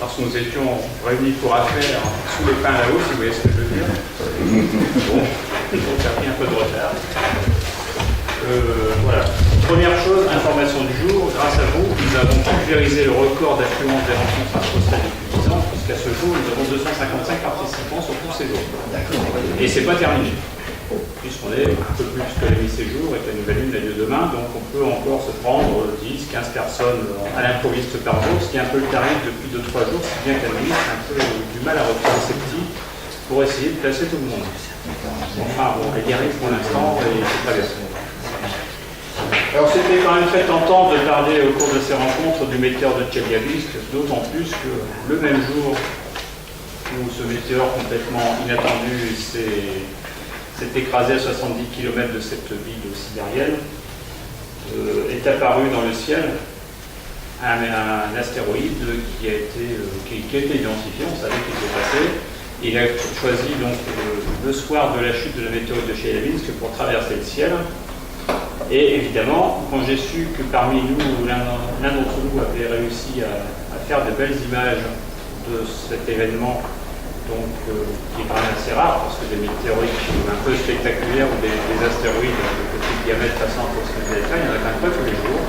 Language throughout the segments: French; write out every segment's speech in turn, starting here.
lorsque nous étions réunis pour affaires sous les pins là-haut, si vous voyez ce que je veux dire. Bon, donc ça a pris un peu de retard. Voilà. Première chose, information du jour, grâce à vous, nous avons pulvérisé le record d'affluence des rencontres astrostales depuis 10 ans, puisqu'à ce jour, nous avons 255 participants sur tous ces jours. Et c'est pas terminé, puisqu'on est un peu plus que la mi-séjour et que la nouvelle lune a lieu demain, donc on peut encore se prendre 10, 15 personnes à l'improviste par jour, ce qui est un peu le tarif depuis 2-3 jours, si bien qu'à nuit, c'est un peu du mal à retrouver ces petits pour essayer de placer tout le monde. Enfin bon, elle y arrive pour l'instant et c'est pas bien. Alors c'était quand même très tentant de parler au cours de ces rencontres du météore de Tcheliabinsk, d'autant plus que le même jour où ce météore complètement inattendu s'est écrasé à 70 km de cette ville sibérienne, est apparu dans le ciel un astéroïde qui a été identifié, on savait qu'il s'est passé. Il a choisi donc le soir de la chute de la météorite de Tcheliabinsk pour traverser le ciel. Et évidemment, quand j'ai su que parmi nous, l'un d'entre nous avait réussi à faire de belles images de cet événement, donc qui est quand même assez rare, parce que des météorites un peu spectaculaires ou des astéroïdes de petit diamètre passant approximativement des il n'y en a quand même pas tous les jours.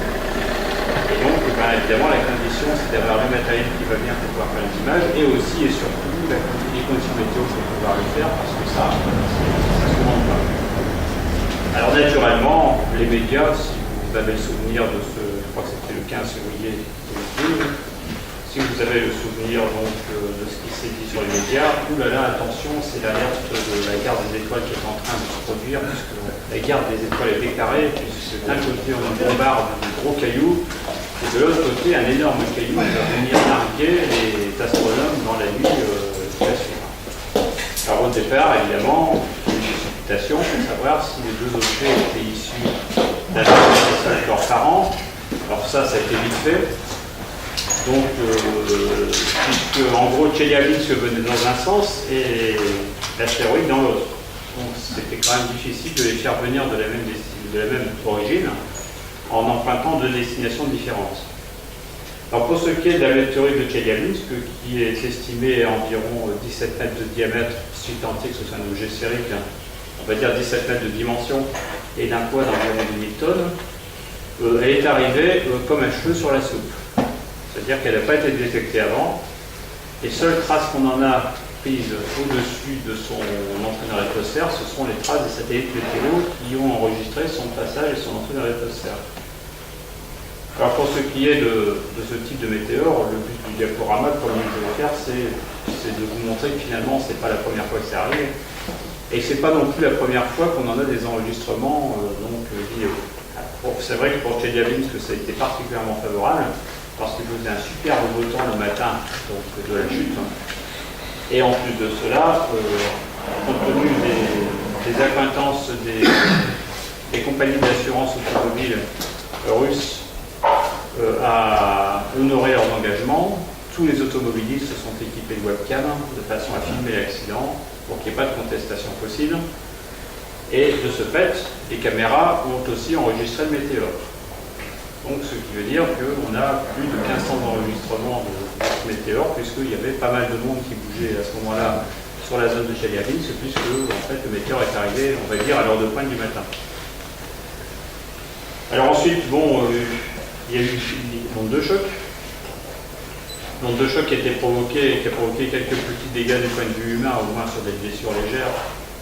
Et donc, évidemment, la condition, c'est d'avoir le matériel qui va bien pour pouvoir faire les images, et aussi et surtout les conditions météo pour pouvoir le faire, parce que ça se demande pas. Alors naturellement, les médias, si vous avez le souvenir de je crois que c'était le 15 février 2012, si vous avez le souvenir donc de ce qui s'est dit sur les médias, oulala, attention, c'est l'alerte de la guerre des étoiles qui est en train de se produire, puisque la guerre des étoiles est déclarée, puisque d'un côté on bombarde de gros cailloux, et de l'autre côté un énorme caillou va venir narguer les astronomes dans la nuit qui va suivre. Alors au départ, évidemment, pour savoir si les deux objets étaient issus d'un atterrissage de leurs parents. Alors ça a été vite fait. Donc, puisque en gros Tcheliabinsk venait dans un sens et l'astéroïde dans l'autre. Donc c'était quand même difficile de les faire venir de la même origine en empruntant deux destinations différentes. Alors pour ce qui est de la météorite de Tcheliabinsk, qui est estimée à environ 17 mètres de diamètre, si tant est que ce soit un objet sphérique, on va dire 17 mètres de dimension et d'un poids d'environ 1000 tonnes, elle est arrivée comme un cheveu sur la soupe. C'est-à-dire qu'elle n'a pas été détectée avant. Les seules traces qu'on en a prises au-dessus de son entrée dans l'atmosphère, ce sont les traces des satellites météo qui ont enregistré son passage et son entrée dans l'atmosphère. Alors pour ce qui est de ce type de météore, le but du diaporama, comme je vais faire, c'est de vous montrer que finalement, ce n'est pas la première fois que ça arrive. Et ce n'est pas non plus la première fois qu'on en a des enregistrements vidéo. C'est vrai que pour Tcheliabinsk, ça a été particulièrement favorable, parce qu'il faisait un superbe beau temps le matin donc, de la chute. Et en plus de cela, compte tenu des accointances des compagnies d'assurance automobile russes à honorer leurs engagements, tous les automobilistes se sont équipés de webcam de façon à filmer l'accident pour qu'il n'y ait pas de contestation possible. Et de ce fait, les caméras ont aussi enregistré le météore. Donc ce qui veut dire qu'on a plus de 1500 enregistrements de ce météore, puisqu'il y avait pas mal de monde qui bougeait à ce moment-là sur la zone de Tcheliabinsk, puisque en fait, le météore est arrivé, on va dire, à l'heure de pointe du matin. Alors ensuite, il y a eu l'onde de choc. L'onde de choc qui a provoqué quelques petits dégâts du point de vue humain, au moins sur des blessures légères,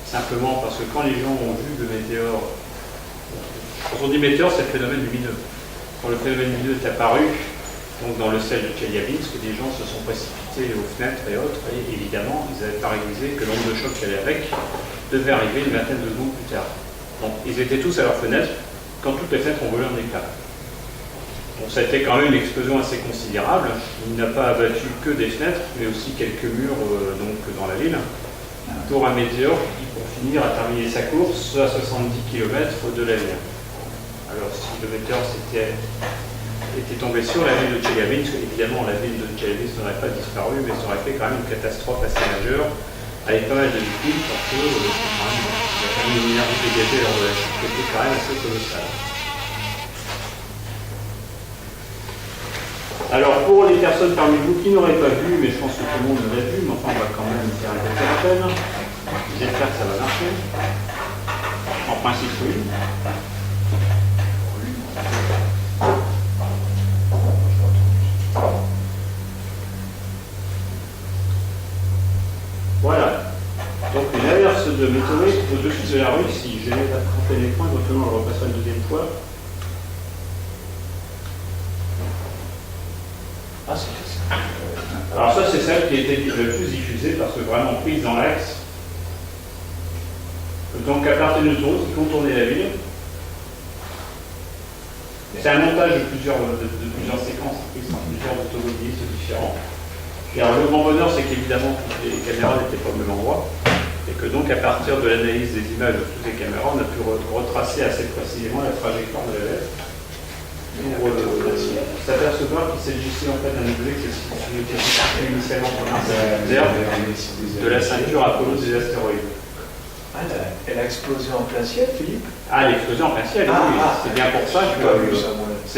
simplement parce que quand les gens ont vu le météore, quand on dit météore, c'est le phénomène lumineux. Quand le phénomène lumineux est apparu, donc dans le ciel de Tcheliabinsk, les gens se sont précipités aux fenêtres et autres, et évidemment, ils n'avaient pas réalisé que l'onde de choc qui allait avec devait arriver une vingtaine de secondes plus tard. Donc ils étaient tous à leur fenêtre quand toutes les fenêtres ont volé en éclats. Donc ça a été quand même une explosion assez considérable. Il n'a pas abattu que des fenêtres, mais aussi quelques murs donc dans la ville, pour un météore qui, pour finir, a terminé sa course à 70 km de la ville. Alors si le météore était tombé sur la ville de Tcheliabinsk, évidemment la ville de Tcheliabinsk n'aurait pas disparu, mais ça aurait fait quand même une catastrophe assez majeure, avec pas mal de victimes, parce que il y a quand même une énergie dégagée lors de la chute qui était quand même assez colossale. Alors pour les personnes parmi vous qui n'auraient pas vu, mais je pense que tout le monde l'a vu, mais enfin on va quand même faire un petit rappel. J'espère que ça va marcher. En principe oui. Voilà. Donc une averse de météorites au-dessus de la Russie. Je vais rattraper l'écran, éventuellement je repasserai une deuxième fois. Ah, c'est ça. Alors ça c'est celle qui a été le plus diffusée parce que vraiment prise dans l'axe. Donc à partir d'une autoroute qui contournait la ville. C'est un montage de plusieurs séquences prises par plusieurs automobilistes différents. Et alors le grand bonheur c'est qu'évidemment toutes les caméras n'étaient pas au même endroit. Et que donc à partir de l'analyse des images de toutes les caméras, on a pu retracer assez précisément la trajectoire de la Terre. Pour s'apercevoir qu'il s'agissait en fait d'un objet qui était initialement pour de la ceinture Apollo des astéroïdes. Ah, elle a explosé en plein ciel, Philippe? Ah, elle a explosé en plein ciel, oui. C'est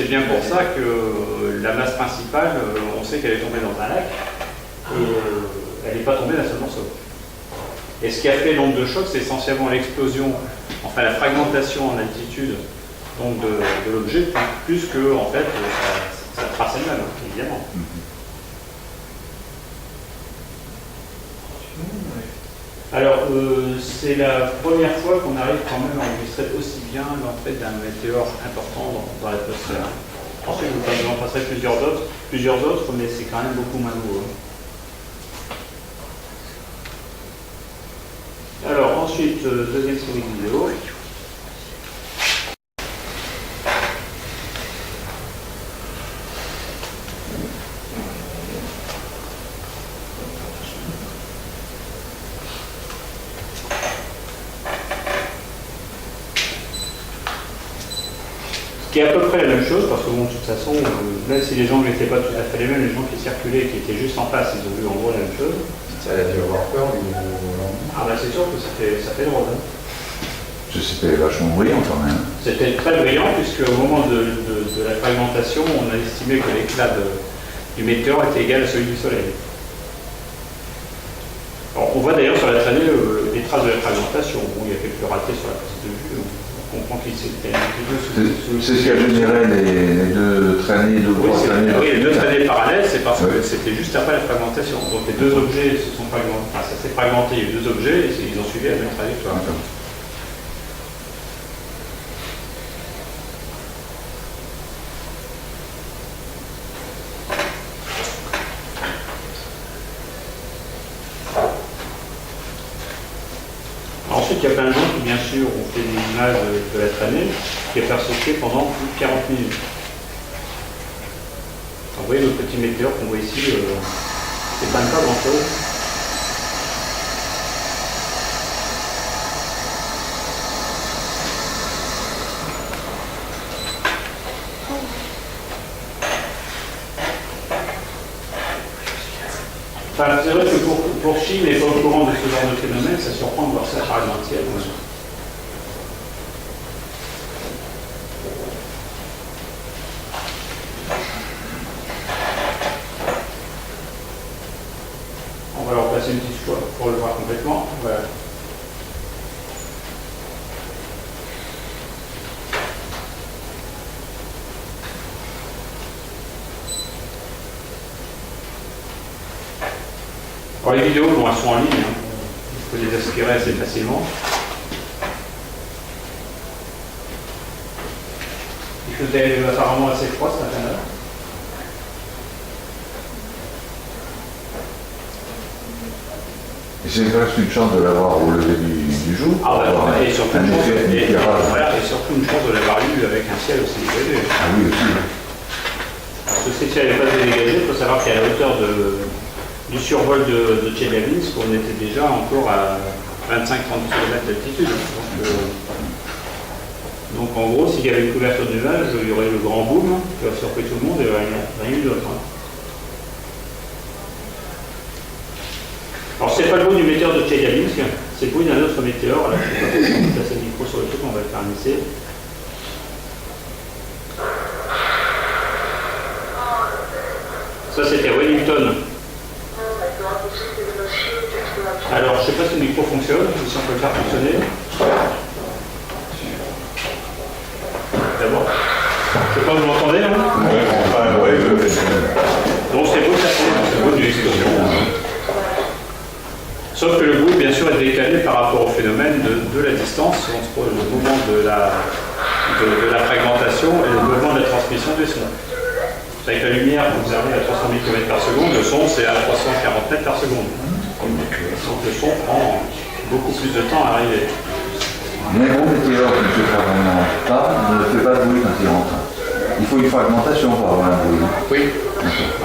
bien pour ça que la masse principale, on sait qu'elle est tombée dans un lac, et elle n'est pas tombée d'un seul morceau. Et ce qui a fait l'onde de choc, c'est essentiellement l'explosion, enfin la fragmentation en altitude donc de l'objet, plus que en fait ça traçait le même, évidemment. Alors, c'est la première fois qu'on arrive quand même à enregistrer aussi bien l'entrée d'un météore important dans l'atmosphère. Ensuite, je vous en passerai plusieurs autres, mais c'est quand même beaucoup moins lourd. Alors, ensuite, deuxième série de vidéos. Qui est à peu près la même chose, parce que bon, de toute façon, même si les gens n'étaient pas tout à fait les mêmes, les gens qui circulaient, qui étaient juste en face, ils ont vu en gros la même chose. Ça a dû avoir peur du volant. Ah bah c'est sûr que ça fait drôle. Hein. C'était vachement brillant quand même. C'était très brillant, puisque au moment de la fragmentation, on a estimé que l'éclat du météore était égal à celui du Soleil. Alors, on voit d'ailleurs sur la traînée les traces de la fragmentation. Bon, il y a quelques ratés sur la piste de vue. On comprend qu'il s'était c'est ce qui a généré les deux traînées, oui, les deux traînées parallèles, c'est parce que c'était juste après la fragmentation. Donc les deux objets se sont fragmentés, enfin ça s'est fragmenté, il y a eu deux objets, et ils ont suivi la même trajectoire. Ensuite, il y a plein de gens qui, bien sûr, ont fait des images de la traînée qui est persistée pendant plus de 40 minutes. Vous voyez le petit météore qu'on voit ici, c'est pas grand-chose. Enfin, c'est vrai que pour Chi n'est pas au courant de ce genre de phénomène, ça surprend de voir ça par entière. On va leur passer une petite fois pour le voir complètement. Voilà. Alors les vidéos, bon, elles sont en ligne, hein. Il faut les aspirer assez facilement. Il faisait apparemment assez froid ce matin-là. Et c'est presque une chance de l'avoir au lever du jour. Ah ouais, et surtout une chance de l'avoir eu avec un ciel aussi dégagé. Ah oui, aussi. Parce que si le ciel n'est pas dégagé, il faut savoir qu'à la hauteur du survol de Tcheliabinsk, on était déjà encore à 25-30 km d'altitude. Donc en gros, s'il y avait une couverture de nuages, il y aurait le grand boom qui va surprendre tout le monde et rien eu d'autre. Alors c'est pas le bruit du météore de Tcheliabinsk, c'est le bruit d'un autre météore. Là, je ne sais pas si on place le micro sur le truc, on va le faire un essai. Ça, c'était Wellington. Alors, je ne sais pas si le micro fonctionne, si on peut le faire fonctionner. D'abord. Je ne sais pas, vous m'entendez là? Oui. Donc c'est beau, c'est beau d'une explosion. Sauf que le bruit, bien sûr, est décalé par rapport au phénomène de la distance entre le mouvement de la fragmentation et le mouvement de la transmission des sons. Avec la lumière, vous arrivez à 300 000 km par seconde, le son c'est à 340 mètres par seconde. Donc le son prend beaucoup plus de temps à arriver. Mais bon, météore qui ne se fragmente pas, ne fait pas de bruit quand il rentre. Il faut une fragmentation pour avoir un bruit. Oui.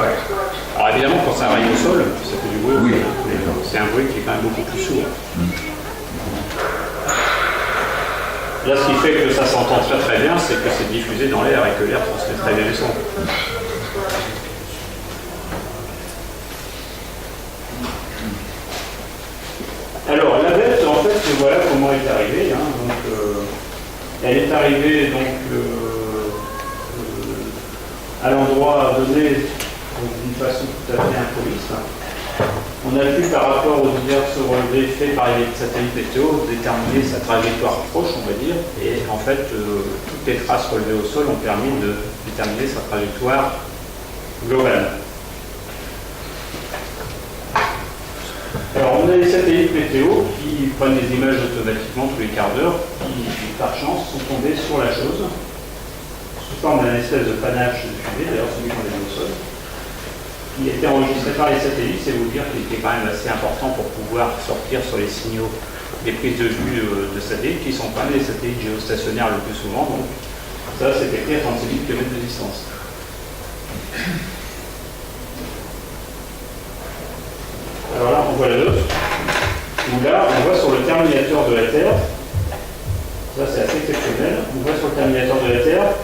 Ouais. Alors évidemment, quand ça arrive au sol, ça fait du bruit. Oui. C'est un bruit qui est quand même beaucoup plus sourd. Là, ce qui fait que ça s'entend très très bien, c'est que c'est diffusé dans l'air et que l'air transmet très bien les sons. Alors, la bête, en fait, voilà comment elle est arrivée. Hein. Donc, elle est arrivée donc, à l'endroit donné d'une façon tout à fait improviste. On a pu, par rapport aux divers relevés faits par les satellites météo, déterminer sa trajectoire proche, on va dire, et en fait, toutes les traces relevées au sol ont permis de déterminer sa trajectoire globale. Alors, on a des satellites météo qui prennent des images automatiquement tous les quarts d'heure, qui, par chance, sont tombés sur la chose, sous forme d'un espèce de panache de fumée, d'ailleurs celui qu'on a vu au sol, qui était enregistré par les satellites, c'est vous dire qu'il était quand même assez important pour pouvoir sortir sur les signaux des prises de vue de satellites, qui sont quand même les satellites géostationnaires le plus souvent. Donc, ça, c'était pris à 36 000 km de distance. Alors là, on voit la d'autres, où là, on voit sur le terminateur de la Terre, ça c'est assez exceptionnel, on voit sur le terminateur de la Terre,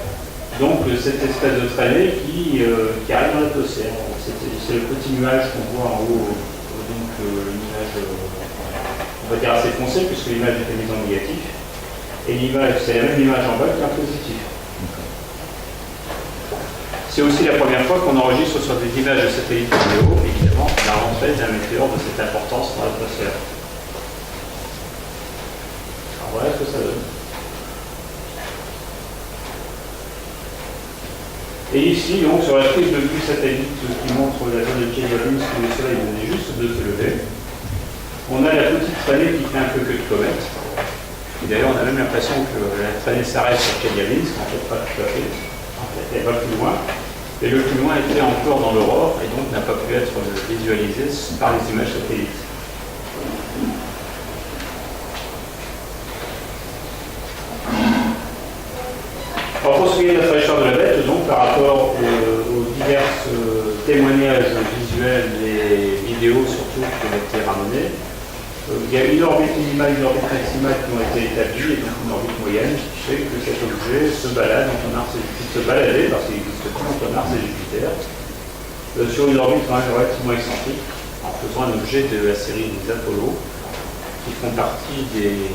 donc cette espèce de traînée qui arrive dans l'atmosphère. C'est le petit nuage qu'on voit en haut, donc le nuage, on va dire assez foncé, puisque l'image était mise en négatif, et l'image, c'est la même image en bas qui est en positif. C'est aussi la première fois qu'on enregistre sur des images de satellites vidéo, évidemment, la rentrée d'un météore de cette importance dans l'atmosphère. Alors voilà ce que ça donne. Et ici, donc, sur la prise de vue satellite qui montre la zone de Chelyabinsk où le soleil venait juste de se lever, on a la petite traînée qui fait un peu queue de comète. Et d'ailleurs, on a même l'impression que la traînée s'arrête sur Chelyabinsk, en fait, pas tout à fait. En fait, elle va plus loin. Et le plus loin était encore dans l'aurore, et donc n'a pas pu être visualisé par les images satellites. Alors, pour ce qui est de la trajectoire de la bête, donc par rapport aux divers témoignages visuels et vidéos surtout qui ont été ramenés, il y a une orbite minimale, une orbite maximale qui ont été établies, et donc une orbite moyenne qui fait que cet objet se balade entre Mars et Jupiter, se baladait parce qu'il existe plus entre Mars et Jupiter, sur une orbite quand même relativement excentrique, en faisant un objet de la série des Apollo, qui font partie des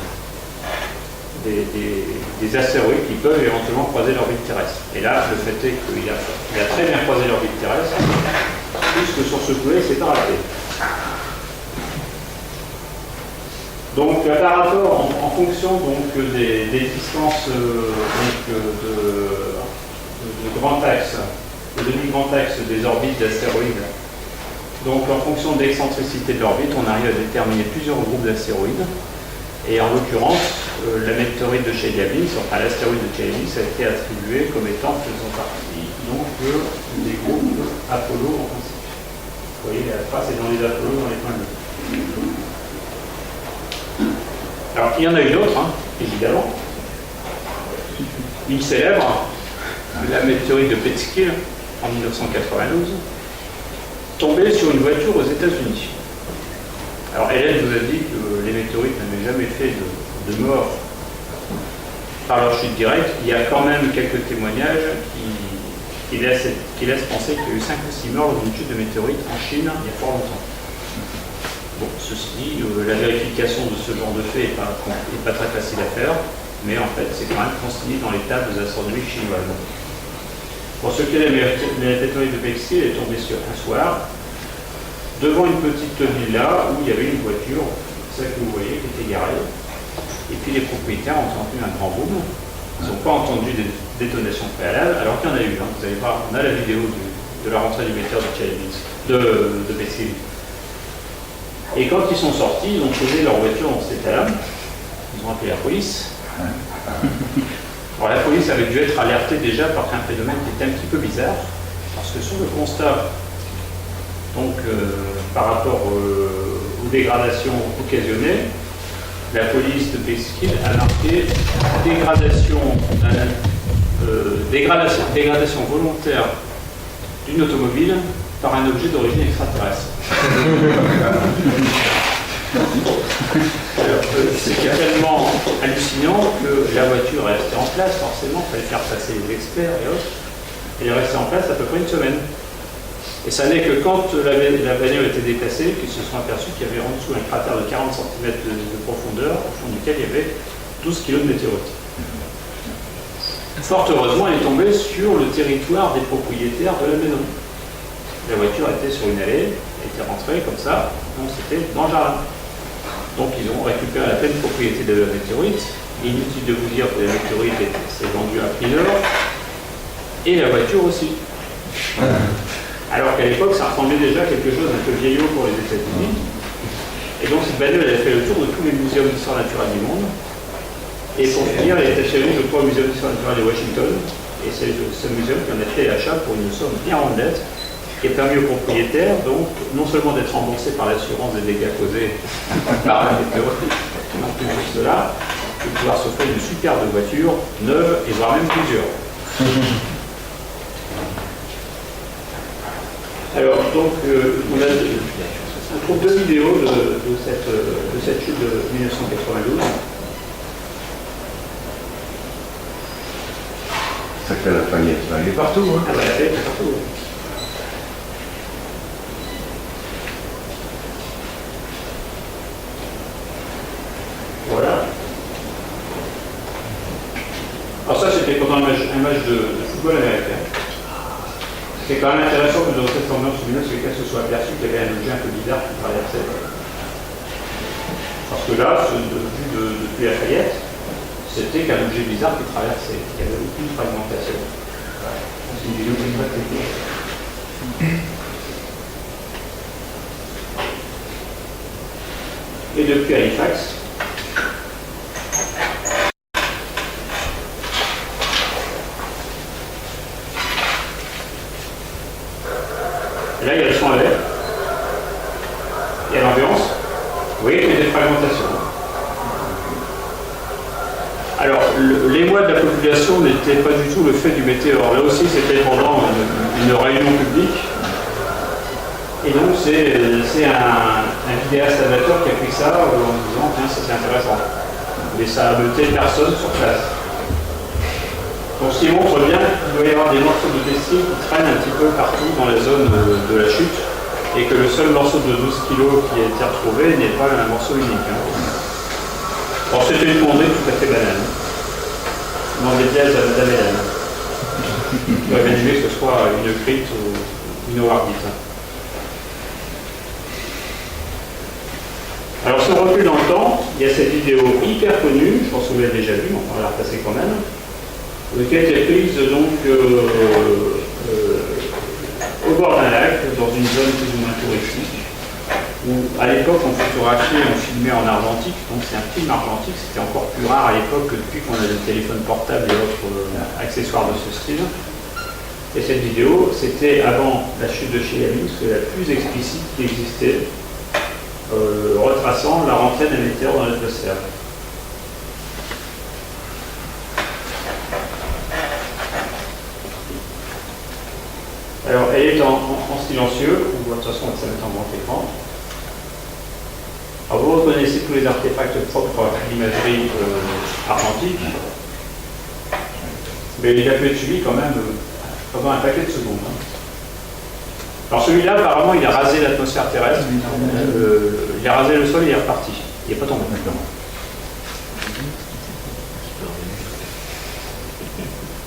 astéroïdes qui peuvent éventuellement croiser l'orbite terrestre. Et là, le fait est qu'il a très bien croisé l'orbite terrestre, puisque sur ce coup-là, il s'est pas raté. Donc, par rapport, en fonction donc, des distances de grand axe, de demi-grand axe des orbites d'astéroïdes, donc en fonction de l'excentricité de l'orbite, on arrive à déterminer plusieurs groupes d'astéroïdes. Et en l'occurrence, la météorite de Chelyabinsk, enfin l'astéroïde de Chelyabinsk, a été attribué comme étant faisant partie donc, des groupes Apollo en principe. Vous voyez, la trace est dans les Apollo, dans les points bleus. Alors, il y en a une autre, hein, évidemment. Une célèbre, la météorite de Peekskill, en 1992, tombée sur une voiture aux États-Unis. Alors, Hélène vous a dit que les météorites n'avaient jamais fait de mort par leur chute directe. Il y a quand même quelques témoignages qui laissent penser qu'il y a eu 5 ou 6 morts dans une chute de météorite en Chine il y a fort longtemps. Bon, ceci dit, la vérification de ce genre de fait n'est pas très facile à faire, mais en fait, c'est quand même consigné dans les tables des astronomies chinoises. Pour ce qui est de la météorite de Pexi, elle est tombée sur un soir, devant une petite villa où il y avait une voiture, celle que vous voyez, qui était garée. Et puis les propriétaires ont entendu un grand boom. Ils n'ont pas entendu des détonations préalables, alors qu'il y en a eu. Hein. Vous allez voir, on a la vidéo de la rentrée du météore de Pexi. Et quand ils sont sortis, ils ont posé leur voiture dans cet état-là. Ils ont appelé la police. Alors la police avait dû être alertée déjà par un phénomène qui était un petit peu bizarre, parce que sur le constat, donc par rapport aux dégradations occasionnées, la police de Pesquil a marqué dégradation volontaire d'une automobile par un objet d'origine extraterrestre. C'est tellement hallucinant que la voiture est restée en place, forcément, il fallait faire passer les experts et autres. Elle est restée en place à peu près une semaine. Et ça n'est que quand la bagnole a été déplacée qu'ils se sont aperçus qu'il y avait en dessous un cratère de 40 cm de profondeur, au fond duquel il y avait 12 kg de météorite. Fort heureusement, elle est tombée sur le territoire des propriétaires de la maison. La voiture était sur une allée, elle était rentrée comme ça, donc c'était dans le jardin. Donc ils ont récupéré la pleine propriété de la météorite. Inutile de vous dire que la météorite s'est vendue à prix d'or, et la voiture aussi. Alors qu'à l'époque, ça ressemblait déjà à quelque chose d'un peu vieillot pour les États-Unis. Et donc cette bagnole, elle a fait le tour de tous les muséums d'histoire naturelle du monde. Et pour finir, elle est achevée, je crois, au Muséum d'histoire naturelle de Washington. Et c'est ce muséum qui en a fait l'achat pour une somme bien rondelette, qui a permis aux propriétaires, donc, non seulement d'être remboursés par l'assurance des dégâts causés par la météorite, non plus que cela, de pouvoir s'offrir une superbe voiture, neuve, et voire même plusieurs. Alors, donc, on trouve deux vidéos de cette chute de 1992. Sacré Lafayette, il est partout. Hein. Ah bah, elle est partout. Voilà. Alors ça, c'était pendant un match de football américain. C'est quand même intéressant que dans cette ambiance lumineuse, quelqu'un se soit aperçu qu'il y avait un objet un peu bizarre qui traversait. Parce que là, vu depuis Lafayette, c'était qu'un objet bizarre qui traversait. Il y avait aucune fragmentation. C'est une vidéo qui est très technique. Et depuis Halifax, là, il y a le son à l'air. Il y a l'ambiance. Vous voyez qu'il y a des fragmentations. Alors, l'émoi de la population n'était pas du tout le fait du météore. Là aussi, c'était pendant une réunion publique. Et donc, c'est un vidéaste amateur qui a pris ça en disant tiens, ça c'est intéressant. Mais ça a buté personne sur place. Donc, ce qui montre bien qu'il doit y avoir des morceaux de textile qui traînent un petit peu partout dans la zone de la chute et que le seul morceau de 12 kg qui a été retrouvé n'est pas un morceau unique. Hein. Alors, c'était une mondée tout à fait banale. Dans des pièges à Madame Hélène. On va imaginer que ce soit une crite ou une oarbite. Alors, si on recule dans le temps, il y a cette vidéo hyper connue, je pense que vous l'avez déjà vue, mais on va la repasser quand même. Qui a été prise donc au bord d'un lac, dans une zone plus ou moins touristique, où à l'époque on photographiait, on filmait en argentique, donc c'est un film argentique, c'était encore plus rare à l'époque que depuis qu'on a des téléphones portables et autres accessoires de ce style. Et cette vidéo, c'était avant la chute de Chelyabinsk, c'est la plus explicite qui existait, retraçant la rentrée des météores dans l'atmosphère. Alors, elle est en silencieux, ou de toute façon, on va se mettre en grand écran. Alors, vous reconnaissez tous les artefacts propres à l'imagerie argentique, mais il a pu être suivi quand même pendant un paquet de secondes. Hein. Alors, celui-là, apparemment, il a rasé l'atmosphère terrestre, il a rasé le sol et il est reparti. Il n'est pas tombé.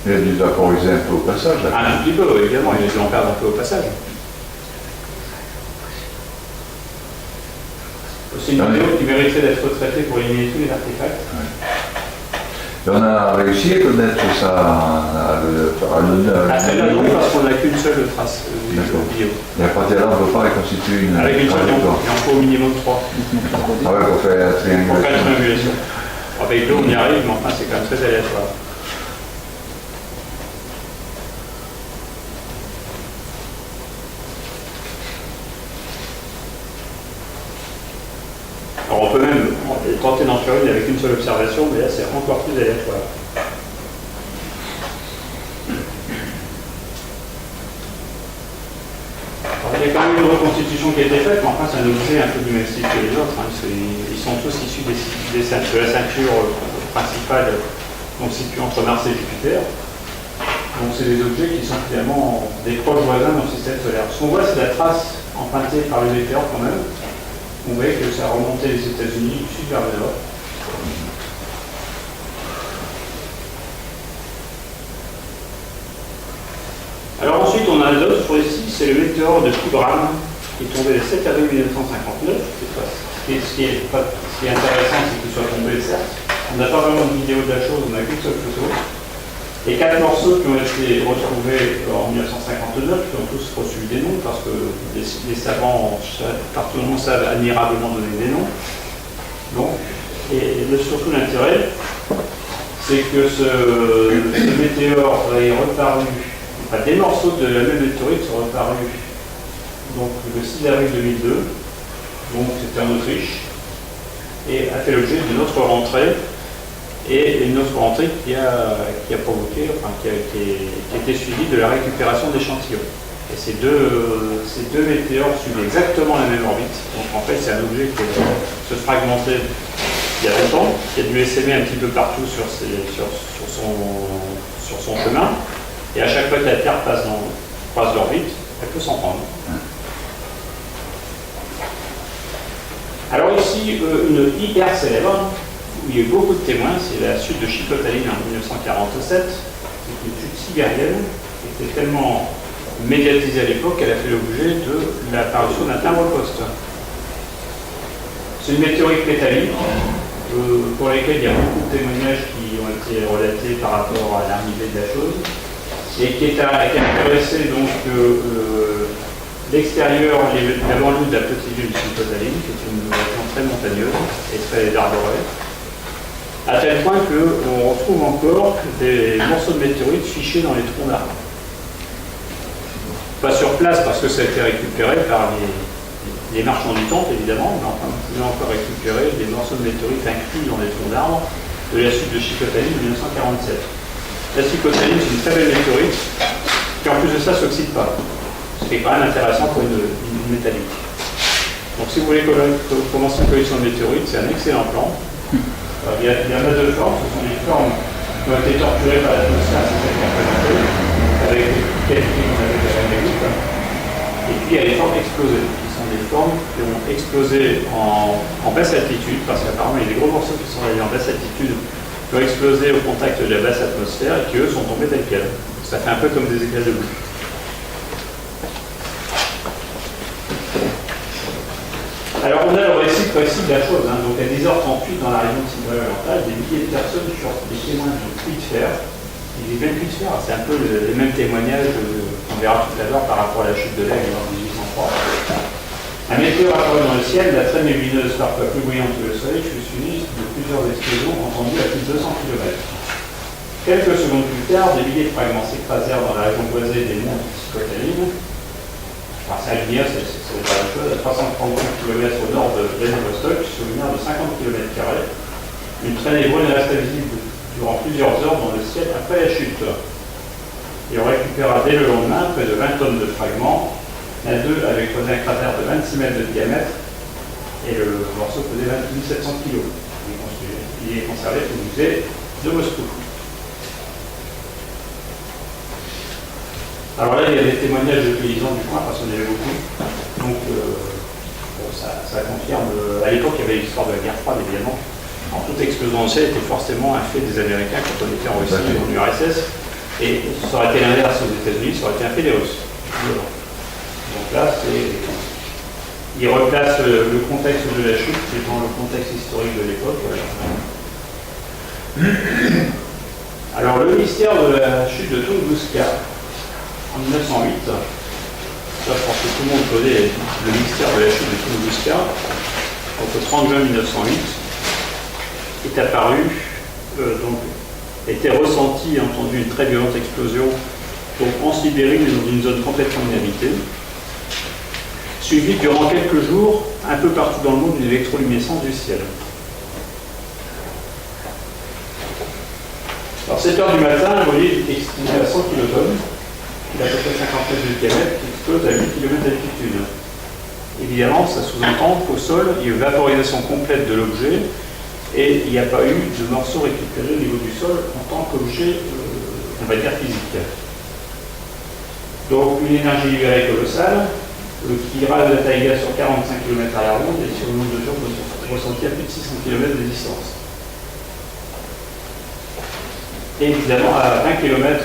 Il a dû vaporiser un peu au passage. Là. Un tout petit peu, évidemment, il a dû en perdre un peu au passage. C'est une vidéo qui mériterait d'être traitée pour éliminer tous les artefacts. Ouais. Et on a réussi à connaître ça à l'honneur. Celle-là, non, parce qu'on n'a qu'une seule trace vidéo. Et à partir de là, on ne peut pas reconstituer une. Avec une seule, il en faut au minimum 3. Ah ouais, pour faire la triangulation. Pour faire une triangulation. Avec deux, on y arrive, mais enfin, c'est quand même très aléatoire. Alors on peut même tenter d'en faire une avec une seule observation, mais là c'est encore plus aléatoire. Alors, il y a quand même une reconstitution qui a été faite, mais enfin c'est un objet un peu du même style que les autres. Hein. Ils sont tous issus de la ceinture principale donc située entre Mars et Jupiter. Donc c'est des objets qui sont finalement des proches voisins dans le système solaire. Ce qu'on voit, c'est la trace empruntée par les météores quand même. On voit que ça a remonté les États-Unis du sud vers le nord. Alors ensuite, on a l'autre ici, c'est le météore de Kuiper qui est tombé le 7 avril 1959. Ce qui est intéressant, c'est qu'il soit tombé, certes. On n'a pas vraiment de vidéo de la chose, on n'a qu'une seule photo. Et 4 morceaux qui ont été retrouvés en 1959, qui ont tous reçu des noms, parce que les savants partout dans le monde savent admirablement donner des noms. Donc, et surtout l'intérêt, c'est que ce météore est reparu, enfin des morceaux de la même météorite sont reparus donc, le 6 avril 2002, donc c'était en Autriche, et a fait l'objet d'une autre rentrée. Et une autre rentrée qui a provoqué, enfin qui a été suivie de la récupération d'échantillons. Et ces deux météores suivent exactement la même orbite. Donc en fait, c'est un objet qui se fragmentait il y a longtemps, qui a dû essaimer un petit peu partout sur son chemin. Et à chaque fois que la Terre croise l'orbite, elle peut s'en prendre. Alors ici, une hyper célèbre, où il y a eu beaucoup de témoins, c'est la chute de Chicotaline en 1947. C'est une chute sibérienne qui était tellement médiatisée à l'époque qu'elle a fait l'objet de l'apparition d'un timbre-poste. C'est une météorite métallique pour laquelle il y a beaucoup de témoignages qui ont été relatés par rapport à l'arrivée de la chose et qui a intéressé donc l'extérieur, la banlieue de la petite ville de Chicotaline, qui est une région très montagneuse et très arborée. À tel point qu'on retrouve encore des morceaux de météorites fichés dans les troncs d'arbres. Pas sur place parce que ça a été récupéré par les marchands du temple, évidemment, mais enfin, on pouvait encore récupérer des morceaux de météorites inclus dans les troncs d'arbres de la chute de Chicotaline de 1947. La Chicotaline, c'est une très belle météorite qui, en plus de ça, ne s'oxyde pas. Ce qui est quand même intéressant pour une métallique. Donc, si vous voulez commencer une collection de météorites, c'est un excellent plan. Il y en a deux formes, ce sont des formes qui ont été torturées par l'atmosphère, c'est celle qui est présentée, avec quelques qu'on avait déjà réglées. Et puis il y a les formes explosées, qui sont des formes qui ont explosé en basse altitude, parce qu'apparemment il y a des gros morceaux qui sont allés en basse altitude, qui ont explosé au contact de la basse atmosphère et qui eux sont tombés tels quels. Ça fait un peu comme des éclats de boue. Alors on a le récit précis de la chose, hein. Donc à 10h38 dans la région de Sibérie-Orientale, des milliers de personnes furent des témoins de puits de fer. Et les mêmes puits de fer, c'est un peu les mêmes témoignages qu'on verra tout à l'heure par rapport à la chute de l'Aigle en 1803. Un météore apparu dans le ciel, la très nébuleuse parfois plus brillante que le soleil, fut suivie de plusieurs explosions entendues à plus de 200 km. Quelques secondes plus tard, des milliers de fragments s'écrasèrent dans la région boisée des monts de Chicotaline. Alors, c'est à dire, c'est pas la chose, à 335 km au nord de Vladivostok, sur une aire de 50 km. Une traînée brune resta visible durant plusieurs heures dans le ciel après la chute. Et on récupéra dès le lendemain près de 20 tonnes de fragments. L'un d'eux avait creusé un cratère de 26 mètres de diamètre et le morceau pesait 2700 kg. Il est conservé au musée de Moscou. Alors là, il y a des témoignages de paysans du coin, parce qu'on en avait beaucoup. Donc, ça confirme. À l'époque, il y avait l'histoire de la guerre froide, évidemment. Alors, toute explosion au ciel était forcément un fait des Américains quand on était en Russie ou en URSS. Et ça aurait été l'inverse aux États-Unis, ça aurait été un fait des Russes. Donc là, il replace le contexte de la chute dans le contexte historique de l'époque. Alors, le mystère de la chute de Tunguska en 1908, ça, je pense que tout le monde connaît le mystère de la chute de Tunguska. Donc, le 30 juin 1908, est apparu, était ressenti et entendu une très violente explosion donc en Sibérie, mais dans une zone complètement inhabitée, suivie durant quelques jours, un peu partout dans le monde, d'une électroluminescence du ciel. Alors, 7 h du matin, un voilier estimé à 100 kilotonnes, il a à peu près 50 mètres de diamètre, qui explose à 8 km d'altitude. Évidemment, ça sous-entend qu'au sol, il y a une vaporisation complète de l'objet et il n'y a pas eu de morceaux récupérés au niveau du sol en tant qu'objet, on va dire, physique. Donc, une énergie libérée colossale, qui rase la taïga sur 45 km à la ronde et sur le nombre de jours ressenti à plus de 600 km de distance. Et évidemment, à 20 km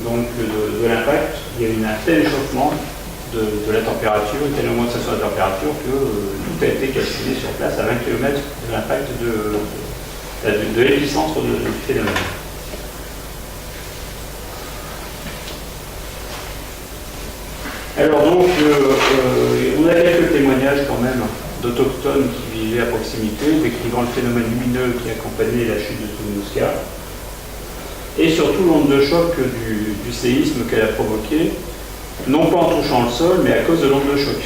donc, de l'impact, il y a eu un tel échauffement de la température, une telle augmentation de la température que tout a été calciné sur place à 20 km de l'impact de l'épicentre du phénomène. Alors donc, on a quelques témoignages quand même d'autochtones qui vivaient à proximité, décrivant le phénomène lumineux qui accompagnait la chute de Tunguska, et surtout l'onde de choc du séisme qu'elle a provoqué, non pas en touchant le sol, mais à cause de l'onde de choc.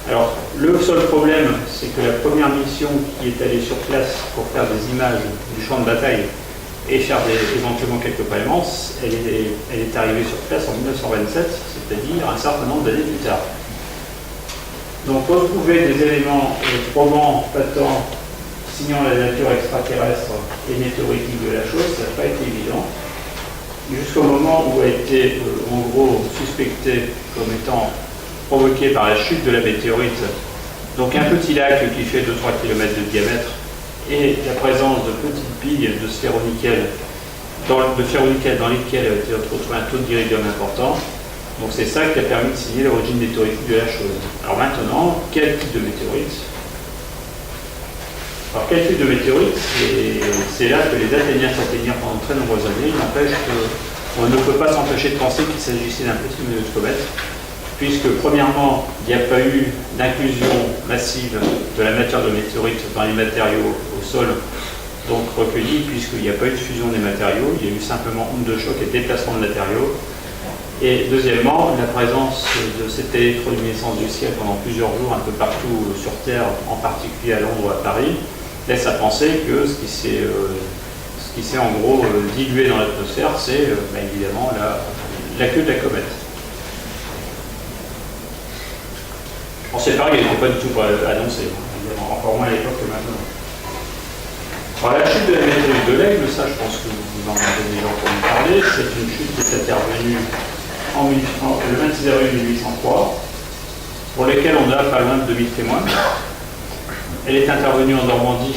Alors, le seul problème, c'est que la première mission qui est allée sur place pour faire des images du champ de bataille et faire éventuellement quelques prélèvements, elle est arrivée sur place en 1927, c'est-à-dire un certain nombre d'années plus tard. Donc, retrouver des éléments probants, patents, signant la nature extraterrestre et météoritique de la chose, ça n'a pas été évident. Jusqu'au moment où a été, en gros, suspecté comme étant provoqué par la chute de la météorite, donc un petit lac qui fait 2-3 km de diamètre, et la présence de petites billes de ferro-nickel dans lesquelles a été retrouvé un taux d'iridium important. Donc c'est ça qui a permis de signer l'origine météoritique de la chose. Alors maintenant, quel type de météorite? Alors quel type de météorite? C'est là que les Athéniens s'atteignirent pendant de très nombreuses années. Il n'empêche qu'on ne peut pas s'empêcher de penser qu'il s'agissait d'un petit milieu de comète, puisque premièrement, il n'y a pas eu d'inclusion massive de la matière de météorite dans les matériaux au sol, donc recueillis, puisqu'il n'y a pas eu de fusion des matériaux, il y a eu simplement onde de choc et déplacement de matériaux. Et deuxièmement, la présence de cette électroluminescence du ciel pendant plusieurs jours un peu partout sur Terre, en particulier à Londres ou à Paris, laisse à penser que ce qui s'est en gros dilué dans l'atmosphère, c'est évidemment la queue de la comète. Alors c'est pareil, il n'était pas du tout annoncé, encore moins à l'époque que maintenant. Alors la chute de la météorite de l'Aigle, ça je pense que vous en avez déjà entendu parler, c'est une chute qui est intervenue le 26 avril 1803, pour lesquels on a pas loin de 2000 témoins. Elle est intervenue en Normandie,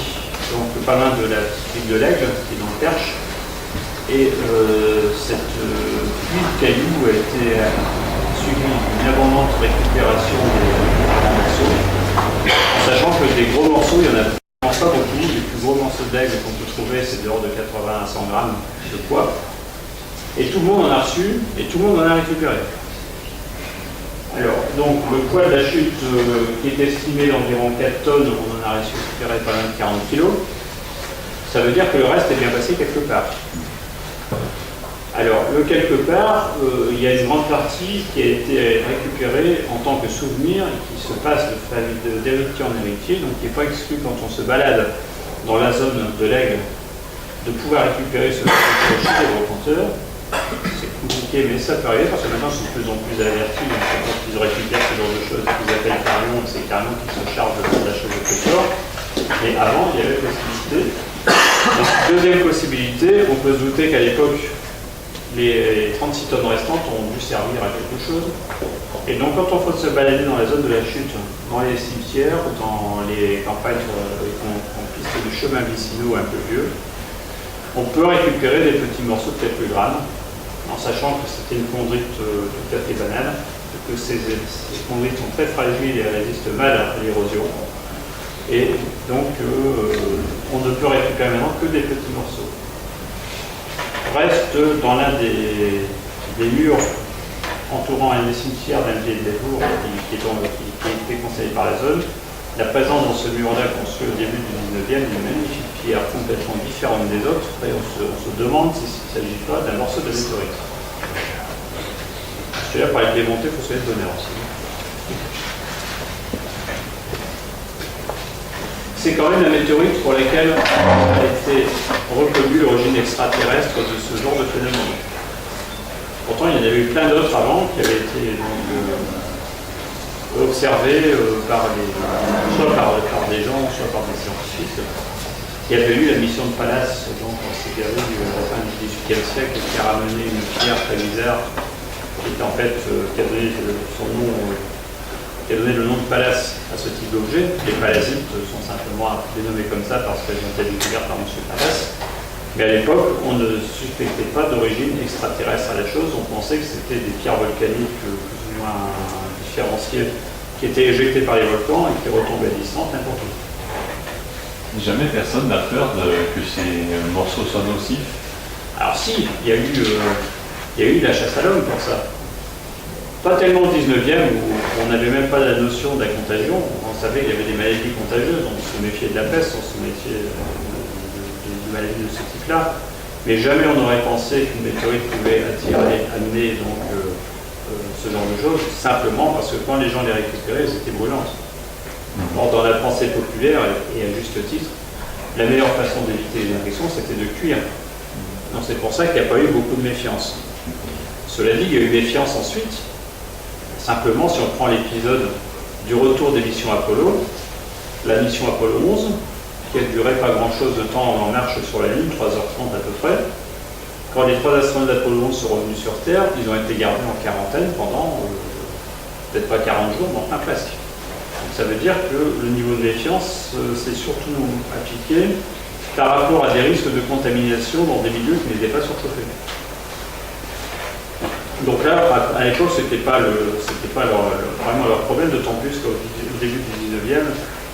donc pas loin de la ville de l'Aigle, qui est dans le Perche. Et cette pluie de cailloux a été suivie d'une abondante récupération des morceaux, en sachant que des gros morceaux, il y en a pas beaucoup. Les plus gros morceaux d'aigle qu'on peut trouver, c'est de l'ordre de 80 à 100 grammes de poids. Et tout le monde en a reçu, et tout le monde en a récupéré. Alors, donc, le poids de la chute qui est estimé d'environ 4 tonnes, on en a récupéré pas loin de 40 kg. Ça veut dire que le reste est bien passé quelque part. Alors, le quelque part, il y a une grande partie qui a été récupérée en tant que souvenir et qui se passe d'héritier en héritier, donc il n'est pas exclu quand on se balade dans la zone de l'Aigle de pouvoir récupérer ce crochet de repenteur. C'est compliqué, mais ça peut arriver parce que maintenant ils sont de plus en plus avertis, donc quand ils récupèrent ce genre de choses qu'ils appellent carillon, c'est carrément qu'ils se chargent de la chose de trésor. Mais avant, il y avait possibilité. Donc, deuxième possibilité, on peut se douter qu'à l'époque, les 36 tonnes restantes ont dû servir à quelque chose. Et donc quand on faut se balader dans la zone de la chute, dans les cimetières ou dans les campagnes en piste de chemins vicinaux un peu vieux, On peut récupérer des petits morceaux de quelques grammes, en sachant que c'était une chondrite tout à fait banale, que ces chondrites sont très fragiles et résistent mal à l'érosion. Et donc, on ne peut récupérer maintenant que des petits morceaux. Reste dans l'un des murs entourant un des cimetières d'un vieil Débourg qui était conseillé par la zone, la présence dans ce mur-là construit au début du 19e d'une magnifique pierre complètement différente des autres, et on se demande s'il ne s'agit pas d'un morceau de météorite. Je suis là, pour être démonté, il faut se mettre de bonheur aussi. C'est quand même la météorite pour laquelle a été reconnue l'origine extraterrestre de ce genre de phénomène. Pourtant, il y en avait eu plein d'autres avant qui avaient été observés soit par des gens, soit par des scientifiques. Il y avait eu la mission de Pallas, donc considérée à la fin du XVIIIe siècle, qui a ramené une pierre très bizarre, qui a donné son nom. Qui a donné le nom de Pallas à ce type d'objet. Les palasites sont simplement dénommés comme ça parce qu'elles ont été découvertes par M. Pallas. Mais à l'époque, on ne suspectait pas d'origine extraterrestre à la chose. On pensait que c'était des pierres volcaniques plus ou moins différenciées qui étaient éjectées par les volcans et qui retombaient à distance n'importe où. Jamais personne n'a peur que ces morceaux soient nocifs. Alors si, il y a eu la chasse à l'homme pour ça. Pas tellement au 19e où on n'avait même pas la notion de la contagion. On savait qu'il y avait des maladies contagieuses, on se méfiait de la peste, on se méfiait de maladies de ce type-là. Mais jamais on n'aurait pensé qu'une météorite pouvait amener ce genre de choses, simplement parce que quand les gens les récupéraient, elles étaient brûlantes. Or, dans la pensée populaire, et à juste titre, la meilleure façon d'éviter les infections, c'était de cuire. Donc c'est pour ça qu'il n'y a pas eu beaucoup de méfiance. Cela dit, il y a eu méfiance ensuite. Simplement, si on prend l'épisode du retour des missions Apollo, la mission Apollo 11, qui a duré pas grand-chose de temps en marche sur la Lune, 3h30 à peu près, quand les 3 astronautes d'Apollo 11 sont revenus sur Terre, ils ont été gardés en quarantaine pendant, peut-être pas 40 jours, mais enfin presque. Donc ça veut dire que le niveau de méfiance s'est surtout appliqué par rapport à des risques de contamination dans des milieux qui n'étaient pas surchauffés. Donc là, à l'époque, c'était pas vraiment leur problème, d'autant plus qu'au début du 19e,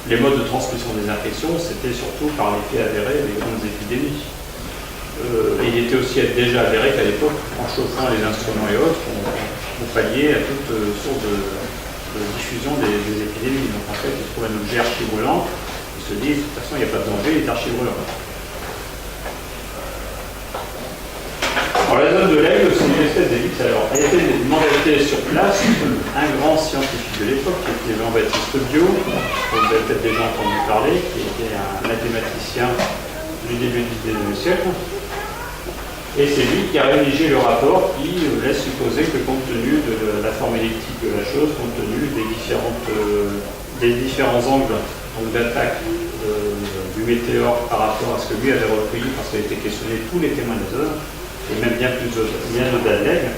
les modes de transmission des infections, c'était surtout par l'effet avéré des grandes épidémies. Il était aussi déjà avéré qu'à l'époque, en chauffant les instruments et autres, on palliait à toute source de diffusion des épidémies. Donc en fait, ils trouvent un objet archi-brûlant, ils se disent, de toute façon, il n'y a pas de danger, il est archi-brûlant. Alors, la zone de l'Aigle, c'est une espèce d'ellipse. Alors, elle a été mandatée sur place un grand scientifique de l'époque, qui était Jean-Baptiste Biot, dont vous avez peut-être déjà entendu parler, qui était un mathématicien du début du XIXe siècle. Et c'est lui qui a rédigé le rapport qui laisse supposer que compte tenu de la forme elliptique de la chose, compte tenu des différents angles d'attaque du météore par rapport à ce que lui avait recueilli, parce qu'il a été questionné tous les témoins de la zone, et même bien au-delà de l'Aigle,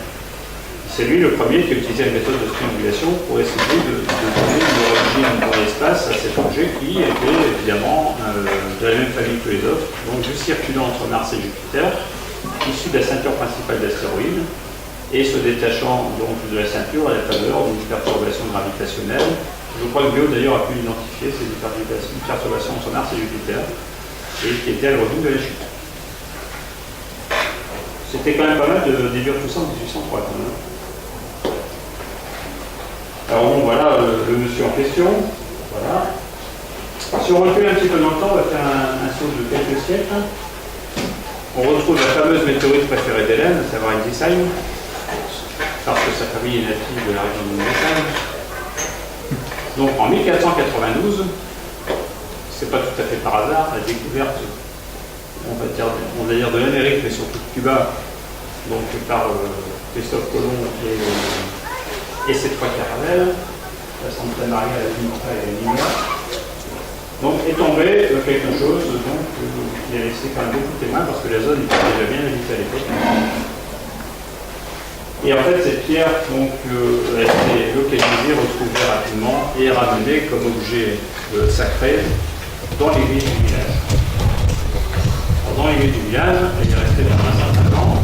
c'est lui le premier qui a utilisé la méthode de triangulation pour essayer de donner une origine dans l'espace à cet objet qui était évidemment de la même famille que les autres, donc juste circulant entre Mars et Jupiter, issu de la ceinture principale d'astéroïdes, et se détachant donc de la ceinture à la faveur d'une perturbation gravitationnelle. Je crois que Biot d'ailleurs a pu identifier ces perturbations entre Mars et Jupiter, et qui était à l'origine de la chute. C'était quand même pas mal de déduire tout ça en 1803 quand même. Alors bon, voilà le monsieur en question. Voilà. Si on recule un petit peu dans le temps, on va faire un saut de quelques siècles. On retrouve la fameuse météorite préférée d'Hélène, à savoir Hendisheim, parce que sa famille est native de la région de Hendisheim. Donc en 1492, c'est pas tout à fait par hasard, la découverte, on va dire de l'Amérique, mais surtout de Cuba, donc par Christophe Colomb et ses 3 caravelles, la Santa Maria, la Vinta et la Lima. Donc est tombé quelque chose qui a laissé quand même beaucoup de témoins, parce que la zone était déjà bien habitée à l'époque. Et en fait, cette pierre donc, a été localisée, retrouvée rapidement et ramenée comme objet sacré dans l'église du village. dans les de Guyane, et il est resté pendant un certain temps.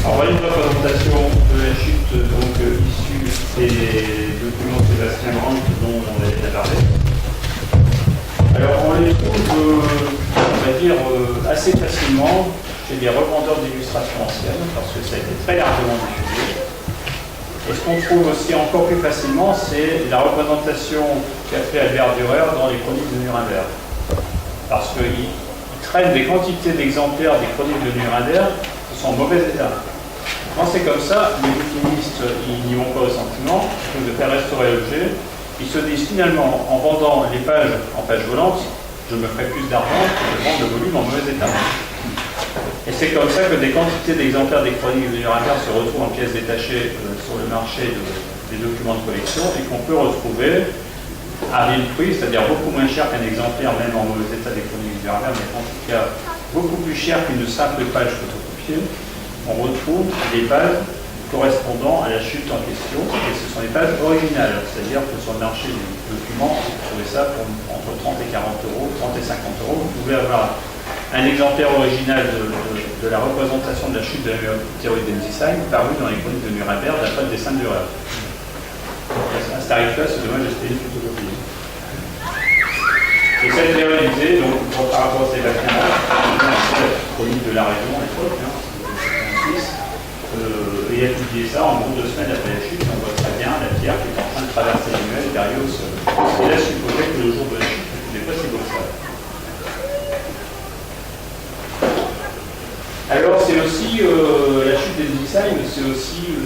Alors, voilà une représentation de la chute issue des documents de Sébastien Grant dont on a déjà parlé. Alors, on les trouve, on va dire, assez facilement chez des revendeurs d'illustrations anciennes, parce que ça a été très largement diffusé. Et ce qu'on trouve aussi encore plus facilement, c'est la représentation qu'a fait Albert Dürer dans les chroniques de Nuremberg. Parce qu'il traîne des quantités d'exemplaires des chroniques de Nuremberg qui sont en mauvais état. Quand c'est comme ça, les bouquinistes, ils n'y vont pas au sentiment, plutôt que de faire restaurer l'objet. Ils se disent finalement, en vendant les pages en pages volantes, je me ferai plus d'argent que de vendre le volume en mauvais état. Et c'est comme ça que des quantités d'exemplaires des chroniques de Nuremberg se retrouvent en pièces détachées sur le marché des documents de collection et qu'on peut retrouver à vil prix, c'est-à-dire beaucoup moins cher qu'un exemplaire, même en mauvais état des chroniques de Nuremberg, mais en tout cas beaucoup plus cher qu'une simple page photocopiée. On retrouve des pages correspondant à la chute en question, et ce sont des pages originales, c'est-à-dire que sur le marché du document, vous trouvez ça pour entre 30 et 40 euros, 30 et 50 euros. Vous pouvez avoir un exemplaire original de la représentation de la chute de la météorite d'Ensisheim paru dans les chroniques de Nuremberg d'après le dessin de Dürer. À ce tarif-là, c'est dommage d'acheter une photocopie. Et ça a été réalisé, donc, par rapport à Sébastien Grant, la chronique de la région à l'époque, en Suisse, et il a publié ça en gros 2 semaines après la chute. On voit très bien la pierre qui est en train de traverser les nuages derrière au sol. Il a supposé que le jour de la chute n'était pas si beau que ça. Alors c'est aussi, la chute d'Ensisheim, c'est aussi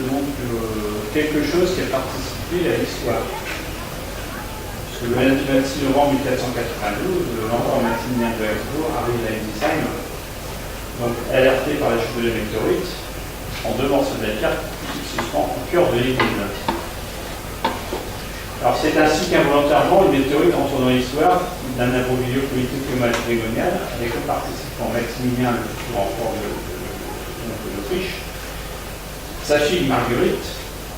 quelque chose qui a participé à l'histoire. Parce que le 26 novembre 1492, l'empereur Maximilien de Habsbourg arrive à Ensisheim, donc alerté par la chute de la météorite, en 2 morceaux de la pierre qui se suspend au cœur de l'île. Alors c'est ainsi qu'involontairement, une météorite entre dans l'histoire d'un imbroglio politico-matrimonial avec le participant Maximilien, le futur empereur d'Autriche, sa fille Marguerite,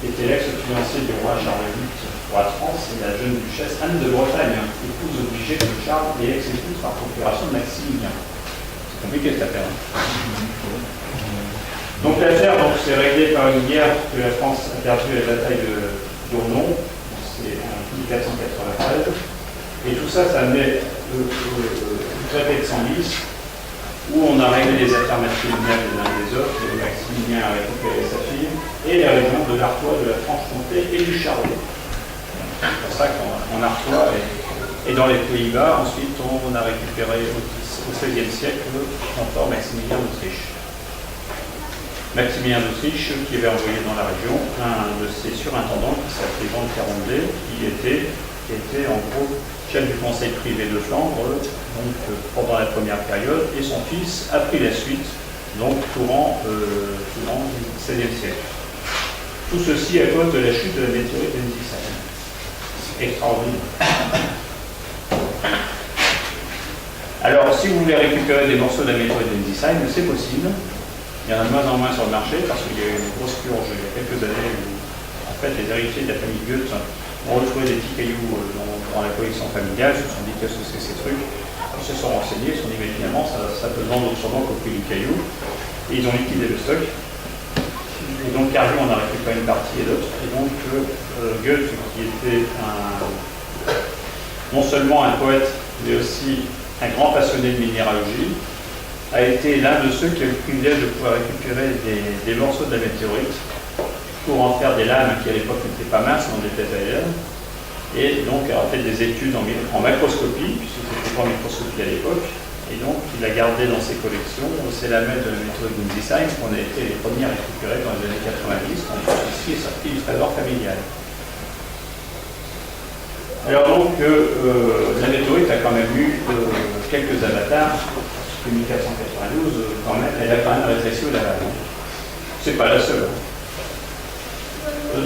qui était l'ex-fiancée du roi Charles VIII, roi de France, et la jeune duchesse Anne de Bretagne, épouse obligée de Charles et ex-épouse par procuration de Maximilien. C'est compliqué cette affaire. Donc l'affaire s'est réglée par une guerre que la France a perdue à la bataille de Dournon, c'est en 1493, et tout ça, ça amenait le traité de Senlis, où on a réglé les affaires matrimoniales des uns et des autres, et Maximilien a récupéré sa fille, et la région de l'Artois, de la Franche-Comté et du Charolais. C'est pour ça qu'en Artois et dans les Pays-Bas, ensuite on a récupéré au XVIe siècle l'empereur Maximilien d'Autriche. Maximilien d'Autriche qui avait envoyé dans la région un de ses surintendants qui s'appelait Jean de Carondelet, qui était en gros chef du conseil privé de Flandre donc, pendant la première période, et son fils a pris la suite, donc courant du XVIe siècle. Tout ceci à cause de la chute de la météorite d'Ensisheim. Extraordinaire. Alors, si vous voulez récupérer des morceaux de la météorite d'Ensisheim, c'est possible. Il y en a de moins en moins sur le marché parce qu'il y a eu une grosse purge il y a quelques années où en fait les héritiers de la famille Goethe ont retrouvé des petits cailloux dans la collection familiale, se sont dit qu'est-ce que c'est ces trucs, ils se sont renseignés, ils se sont dit mais finalement ça peut vendre autrement qu'au prix du caillou, et ils ont liquidé le stock. Et donc Carlu en a récupéré une partie et d'autres, et donc Goethe qui était non seulement un poète mais aussi un grand passionné de minéralogie, a été l'un de ceux qui a eu le privilège de pouvoir récupérer des morceaux de la météorite pour en faire des lames qui à l'époque n'étaient pas minces, mais en étaient ailleurs. Et donc a fait des études en macroscopie, puisque c'était pas en microscopie à l'époque. Et donc il a gardé dans ses collections ces lamelles de la météorite d'Ensisheim qu'on a été les premiers à récupérer dans les années 90, quand ici est sorti du trésor familial. Alors donc la météorite a quand même eu quelques avatars. En 1492, quand même, elle a quand même rétréci au lavage. C'est pas la seule.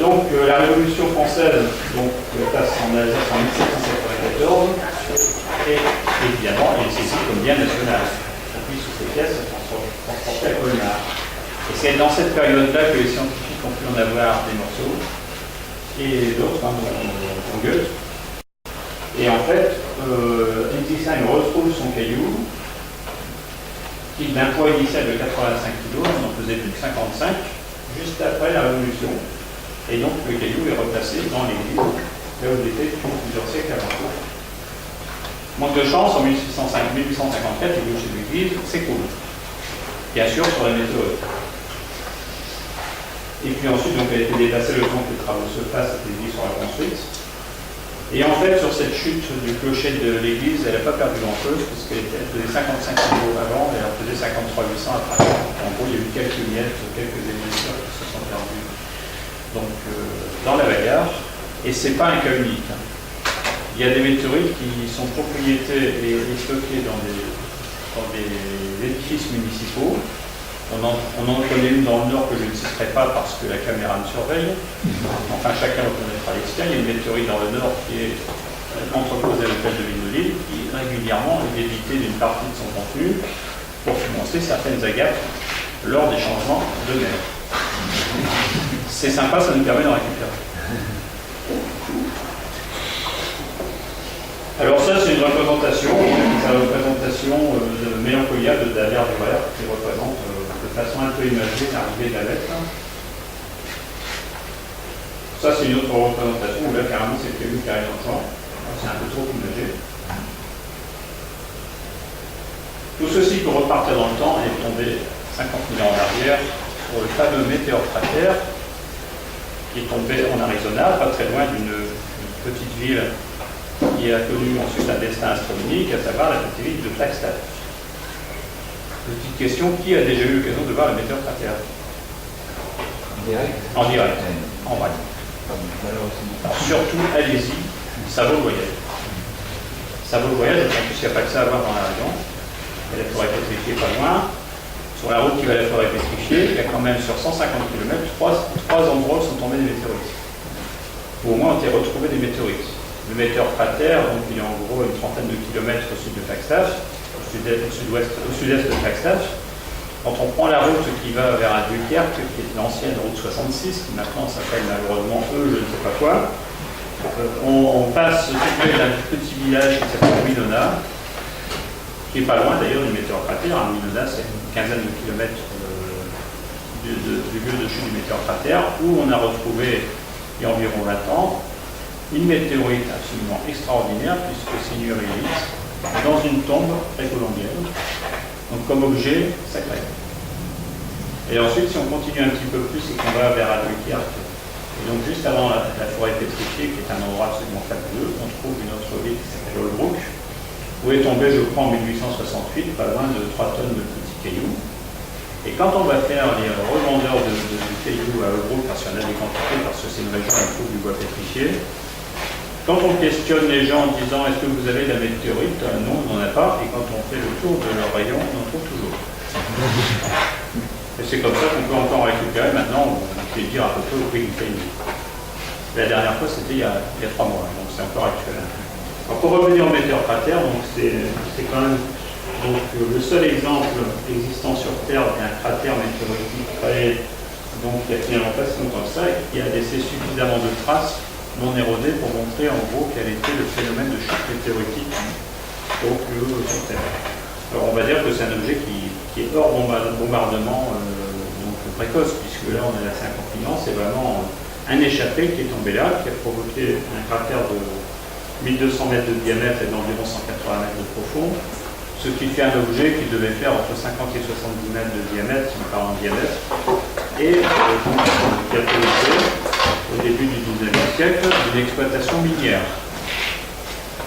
Donc, la Révolution française passe en Alsace en 1794, et évidemment, elle est saisie comme bien national. Et puis, sous ces pièces, elles sont transportées à Colmar. Et c'est dans cette période-là que les scientifiques ont pu en avoir des morceaux, et d'autres, en Goethe. Et en fait, Ensisheim retrouve son caillou. qui d'un poids initial de 85 kg, on en faisait plus de 55, juste après la Révolution. Et donc le caillou est replacé dans l'église, là où il était depuis plusieurs siècles avant. Manque de chance, en 1854, il bouge l'église, s'écoule. Bien sûr, sur la météorite. Et puis ensuite, donc, elle a été déplacée le temps que les travaux se fassent, cette église sera construite. Et en fait, sur cette chute du clocher de l'église, elle n'a pas perdu grand-chose, puisqu'elle faisait 55 kg avant, et elle en faisait 53 800 après. En gros, il y a eu quelques miettes, quelques émetteurs qui se sont perdus donc, dans la bagarre. Et ce n'est pas un cas unique. Hein. Il y a des météorites qui sont propriétés et stockées dans des édifices municipaux. On en connaît une dans le nord que je ne citerai pas parce que la caméra me surveille. Enfin, chacun reconnaîtra les siens. Il y a une météorite dans le nord qui est entreposée à l'hôtel de ville de Lille, qui régulièrement est débitée d'une partie de son contenu pour financer certaines agapes lors des changements de mer. C'est sympa, ça nous permet d'en récupérer. Alors ça, c'est une représentation, de Mélancolia de Dallaire Durer, qui représente de façon un peu imagée l'arrivée de la lettre. Ça, c'est une autre représentation où là, carrément, c'est le qui arrive dans le champ. C'est un peu trop imagé. Tout ceci pour repartir dans le temps et tomber 50 000 ans en arrière sur le fameux météore cratère qui est tombé en Arizona, pas très loin d'une petite ville qui a connu ensuite un destin astronomique, à savoir la petite ville de Flagstaff. Petite question, qui a déjà eu l'occasion de voir le météore cratère? En direct? En direct, en vrai. Alors, surtout, allez-y, ça vaut le voyage. Ça vaut le voyage, en plus il n'y a pas que ça à voir dans la région. Il y a la forêt pétrifiée pas loin. Sur la route qui va à la forêt pétrifiée, il y a quand même sur 150 km, trois endroits où sont tombés des météorites. Ou au moins ont été retrouvés des météorites. Le météore cratère, donc il est en gros une trentaine de kilomètres au sud de Flagstaff, au sud-est de Flagstaff. Quand on prend la route qui va vers Albuquerque, qui est l'ancienne route 66, qui maintenant s'appelle malheureusement je ne sais pas quoi, on passe tout près d'un petit village qui s'appelle Winona, qui n'est pas loin d'ailleurs du météore cratère. Winona, c'est une quinzaine de kilomètres du lieu de chute du météore cratère, où on a retrouvé, il y a environ 20 ans, une météorite absolument extraordinaire, puisque c'est une urélite, dans une tombe précolombienne, donc comme objet sacré. Et ensuite, si on continue un petit peu plus et qu'on va vers Albuquerque, et donc juste avant la forêt pétrifiée, qui est un endroit absolument fabuleux, on trouve une autre ville qui s'appelle Holbrook, où est tombé, je crois, en 1868, pas loin de 3 tonnes de petits cailloux. Et quand on va faire les revendeurs de cailloux à Holbrook, parce qu'il y en a des quantités, parce que c'est une région où on trouve du bois pétrifié, quand on questionne les gens en disant est-ce que vous avez de la météorite, non, on n'en a pas, et quand on fait le tour de leur rayon, on en trouve toujours. Et c'est comme ça qu'on peut encore en récupérer. Maintenant, on peut dire à peu près au prix du caillou. La dernière fois, c'était il y a 3 mois, donc c'est encore actuel. Alors, pour revenir au météore cratère, c'est quand même donc, le seul exemple existant sur Terre d'un cratère météoritique créé donc, il y a finalement pas si longtemps que ça, et qui a laissé suffisamment de traces non érodées pour montrer en gros quel était le phénomène de chute météoritique donc, sur Terre. Alors on va dire que c'est un objet qui est hors bombardement donc, précoce, puisque là on est à 50 000 ans, c'est vraiment un échappé qui est tombé là, qui a provoqué un cratère de 1200 mètres de diamètre et d'environ 180 mètres de profond, ce qui fait un objet qui devait faire entre 50 et 70 mètres de diamètre, si on parle en diamètre, et qui a provoqué, au début du XIXe siècle, une exploitation minière.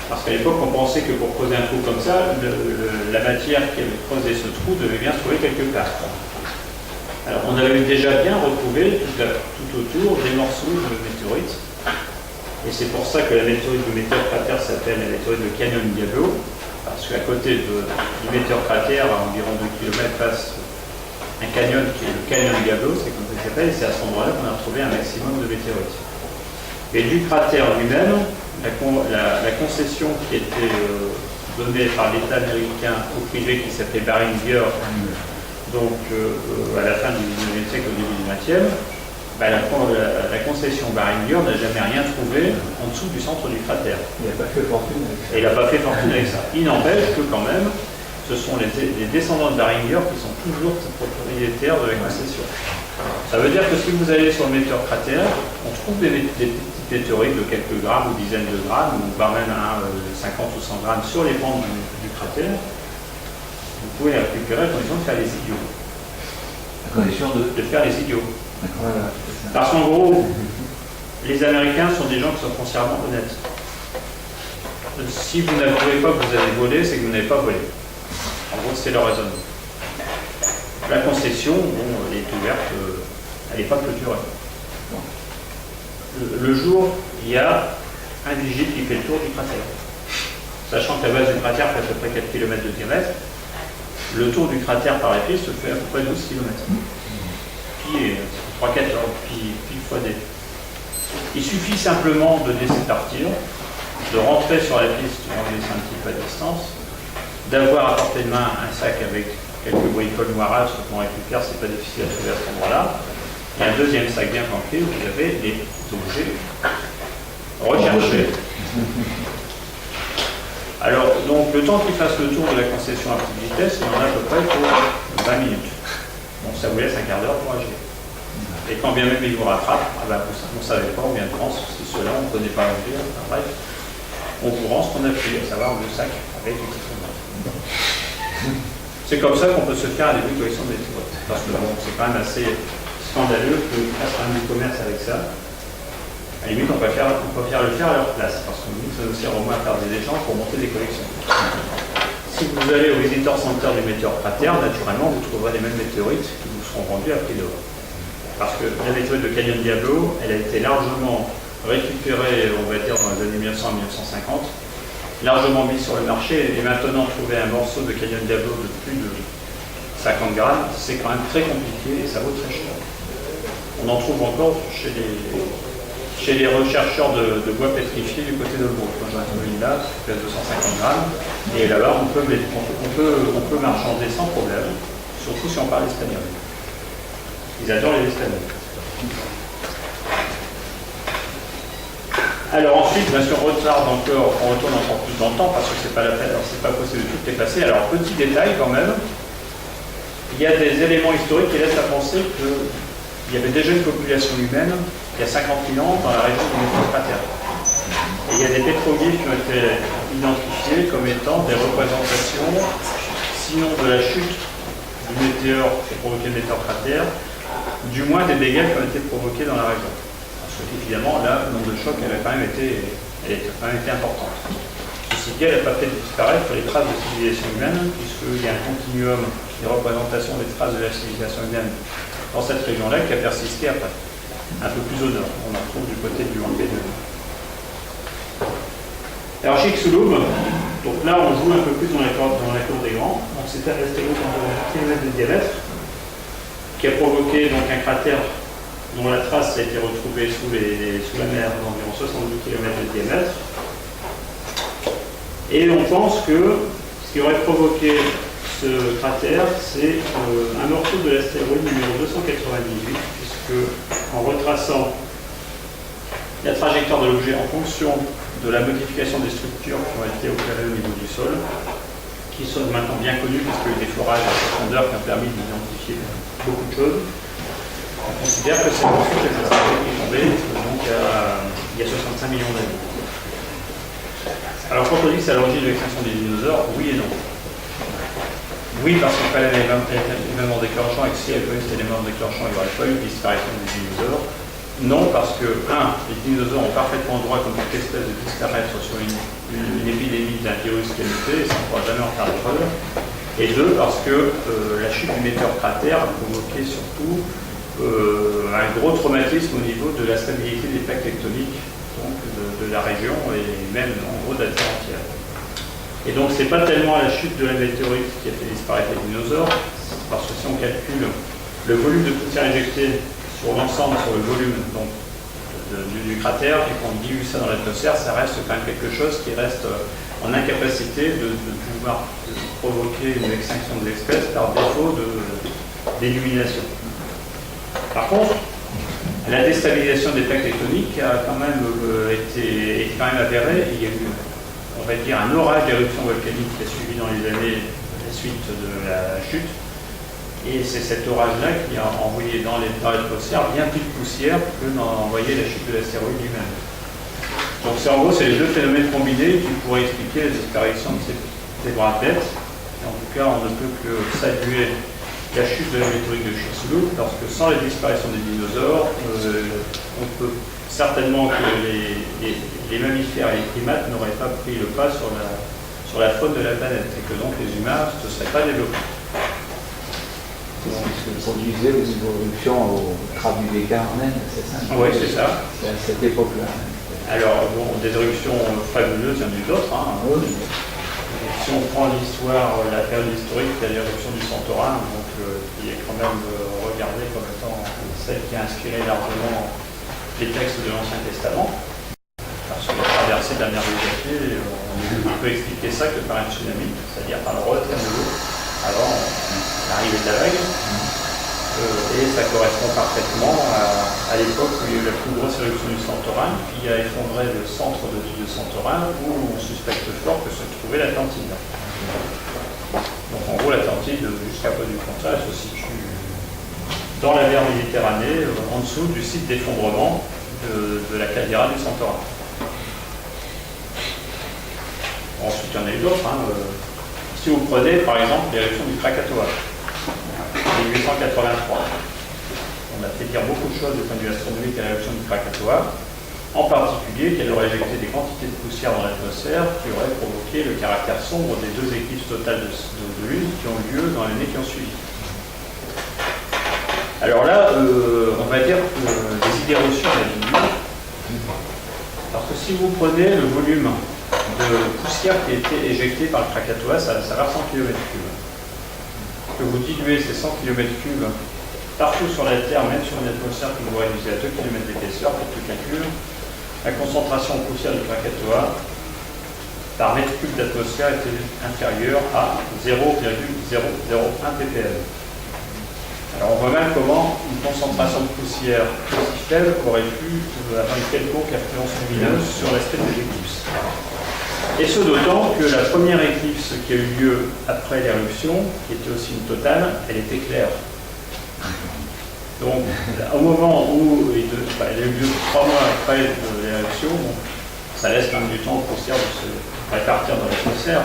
Parce qu'à l'époque, on pensait que pour creuser un trou comme ça, la matière qui avait creusé ce trou devait bien se trouver quelque part. Alors, on avait déjà bien retrouvé tout autour des morceaux de météorites. Et c'est pour ça que la météorite du météore cratère s'appelle la météorite de Canyon Diablo, parce qu'à côté du météore cratère, à environ 2 km, passe un canyon qui est le Canyon Diablo, c'est comme ça qu'il s'appelle, et c'est à cet endroit-là qu'on a retrouvé un maximum de météorites. Et du cratère lui-même, la concession qui était donnée par l'État américain au privé qui s'appelait Barringer, donc à la fin du 19e siècle, au début du 20e, la concession Barringer n'a jamais rien trouvé en dessous du centre du cratère. Il n'a pas fait fortune avec ça. Et il n'a pas fait fortune avec ça. Il n'empêche que quand même, ce sont les descendants de Baringer qui sont toujours propriétaires de la concession. Ça veut dire que si vous allez sur le météore cratère, on trouve des petites météorites de quelques grammes ou dizaines de grammes, ou voire même 50 ou 100 grammes sur les pentes du cratère. Vous pouvez les récupérer à condition de faire les idiots. À condition de faire les idiots. Voilà. Parce qu'en gros, les Américains sont des gens qui sont foncièrement honnêtes. Si vous n'avouez pas que vous avez volé, c'est que vous n'avez pas volé. En gros, c'est leur raisonnement. La concession, bon, elle est ouverte, elle n'est pas clôturée. Le jour, il y a un vigile qui fait le tour du cratère. Sachant que la base du cratère fait à peu près 4 km de diamètre, le tour du cratère par épée se fait à peu près 12 km. Puis 3-4 puis fois D. Il suffit simplement de laisser partir, de rentrer sur la piste, en laissant un petit peu à distance, d'avoir à portée de main un sac avec quelques bricoles noirâtres qu'on récupère, c'est pas difficile à trouver à cet endroit-là, et un deuxième sac bien planqué où vous avez les objets recherchés. Alors, donc, le temps qu'il fasse le tour de la concession à petite vitesse, il en a à peu près pour 20 minutes. Donc, ça vous laisse un quart d'heure pour agir. Et quand bien même il vous rattrape, vous ne savez pas, on vient de France, c'est cela, on ne connaît pas l'anglais, enfin, bref, on vous rend ce qu'on a pris, à savoir le sac avec les titres. C'est comme ça qu'on peut se faire un début de collection de météorites. Parce que bon, c'est quand même assez scandaleux qu'on fasse un du commerce avec ça. À la limite, on peut faire le faire à leur place, parce qu'on dit que ça nous sert au moins à faire des échanges pour monter des collections. Si vous allez au Visitor Center du météore cratère, naturellement, vous trouverez les mêmes météorites qui vous seront vendues à prix d'or. Parce que la météorite de Canyon Diablo, elle a été largement récupérée, on va dire, dans les années 1900-1950, largement mise sur le marché, et maintenant trouver un morceau de Canyon Diablo de plus de 50 grammes, c'est quand même très compliqué et ça vaut très cher. On en trouve encore chez les rechercheurs de bois pétrifié du côté de Lebourg. Moi j'en ai trouvé une là, qui pèse 250 grammes, et là-bas on peut marchander sans problème, surtout si on parle espagnol. Ils adorent les Espagnols. Alors ensuite, si on retarde encore, on retourne encore plus dans le temps parce que c'est pas la peine, alors c'est pas possible de tout effacer. Alors petit détail quand même, il y a des éléments historiques qui laissent à penser qu'il y avait déjà une population humaine il y a 50 000 ans dans la région du météore cratère. Et il y a des pétroglyphes qui ont été identifiés comme étant des représentations, sinon de la chute du météore qui a provoqué le météore cratère, du moins des dégâts qui ont été provoqués dans la région. Évidemment, là, le nombre de chocs, elle a quand même été importante. Ceci dit, elle n'a pas fait disparaître les traces de civilisation humaine, puisqu'il y a un continuum des représentations des traces de la civilisation humaine dans cette région-là qui a persisté après, un peu plus au nord. On en trouve du côté du Hambé-2. Alors, Chicxulub, donc là, on joue un peu plus dans la cour des Grands. Donc, c'est un astéroïde d'environ 1 km de diamètre qui a provoqué donc un cratère dont la trace a été retrouvée sous la mer d'environ 70 km de diamètre. Et on pense que ce qui aurait provoqué ce cratère, c'est un morceau de l'astéroïde numéro 298, puisque en retraçant la trajectoire de l'objet en fonction de la modification des structures qui ont été opérées au niveau du sol, qui sont maintenant bien connues puisqu'il y a eu des forages à profondeur qui ont permis d'identifier beaucoup de choses, on considère que c'est ensuite cet astéroïde qui est tombé donc il y a 65 millions d'années. Alors quand on dit que c'est à l'origine de l'extinction des dinosaures, oui et non. Oui, parce qu'il fallait un élément déclenchant et que si il y avait eu cet élément déclenchant, il n'y aurait pas eu de disparition des dinosaures. Non, parce que, les dinosaures ont parfaitement le droit, comme toute espèce, de disparaître sur une épidémie d'un virus qui a muté, et ça ne pourra jamais en faire preuve. Et deux, parce que la chute du météore cratère a provoqué surtout un gros traumatisme au niveau de la stabilité des plaques tectoniques donc de la région et même en gros de la Terre entière. Et donc c'est pas tellement la chute de la météorite qui a fait disparaître les dinosaures, parce que si on calcule le volume de poussière éjectée sur l'ensemble, sur le volume donc, du cratère, et qu'on dilue ça dans l'atmosphère, ça reste quand même quelque chose qui reste en incapacité de pouvoir provoquer une extinction des espèces par défaut d'illumination. Par contre, la déstabilisation des plaques tectoniques a quand même été avérée. Il y a eu, on va dire, un orage d'éruptions volcaniques qui a suivi dans les années les suites de la chute. Et c'est cet orage-là qui a envoyé dans l'atmosphère bien plus de poussière que n'a envoyé la chute de l'astéroïde lui-même. Donc en gros, c'est les deux phénomènes combinés qui pourraient expliquer la disparition de ces bras de tête. En tout cas, on ne peut que saluer la chute de la météorite de Chicxulub, parce que sans la disparition des dinosaures, on peut certainement que les mammifères et les primates n'auraient pas pris le pas sur la faune de la planète, et que donc les humains ne se seraient pas développés. C'est ce que produisait les éruptions au Krabi-Vega en Inde, c'est ça? Oui, c'est ça. C'est à cette époque-là. Alors, bon, des éruptions fabuleuses, il y en a eu d'autres. Hein. Oui. Si on prend l'histoire, la période historique, il y a l'éruption du Santorin, donc, qui est quand même regardée comme étant celle qui a inspiré largement les textes de l'Ancien Testament. Parce que la traversée de la mer de Galilée, on peut expliquer ça que par un tsunami, c'est-à-dire par le retrait de l'eau avant l'arrivée de la vague. Et ça correspond parfaitement à l'époque où il y a eu la plus grosse éruption du Santorin, qui a effondré le centre de Santorin, où on suspecte fort que se trouvait l'Atlantide. Donc en gros, l'Atlantide, jusqu'à peu du contraire, se situe dans la mer Méditerranée, en dessous du site d'effondrement de la caldeira du Santorin. Ensuite, il y en a eu d'autres. Hein. Si vous prenez par exemple l'éruption du Krakatoa, 1883. On a fait dire beaucoup de choses du point de vue astronomique à l'éruption du Krakatoa, en particulier qu'elle aurait éjecté des quantités de poussière dans l'atmosphère qui auraient provoqué le caractère sombre des 2 éclipses totales de lune qui ont lieu dans l'année qui ont suivi. Alors là, on va dire des idées reçues à la lumière, parce que si vous prenez le volume de poussière qui a été éjecté par le Krakatoa, ça va 100 km3. Que vous diluez ces 100 km3 partout sur la Terre, même sur une atmosphère qui vous réduisez à 2 km d'épaisseur, pour le calcul, la concentration en poussière du Krakatoa par mètre cube d'atmosphère était inférieure à 0,001 ppm. Alors on voit mal comment une concentration de poussière aussi faible aurait pu avoir une quelconque influence lumineuse sur l'aspect des éclipses. Et ce d'autant que la première éclipse qui a eu lieu après l'éruption, qui était aussi une totale, elle était claire. Donc, au moment où elle a eu lieu 3 mois après l'éruption, ça laisse quand même du temps aux poussières de se répartir dans l'atmosphère.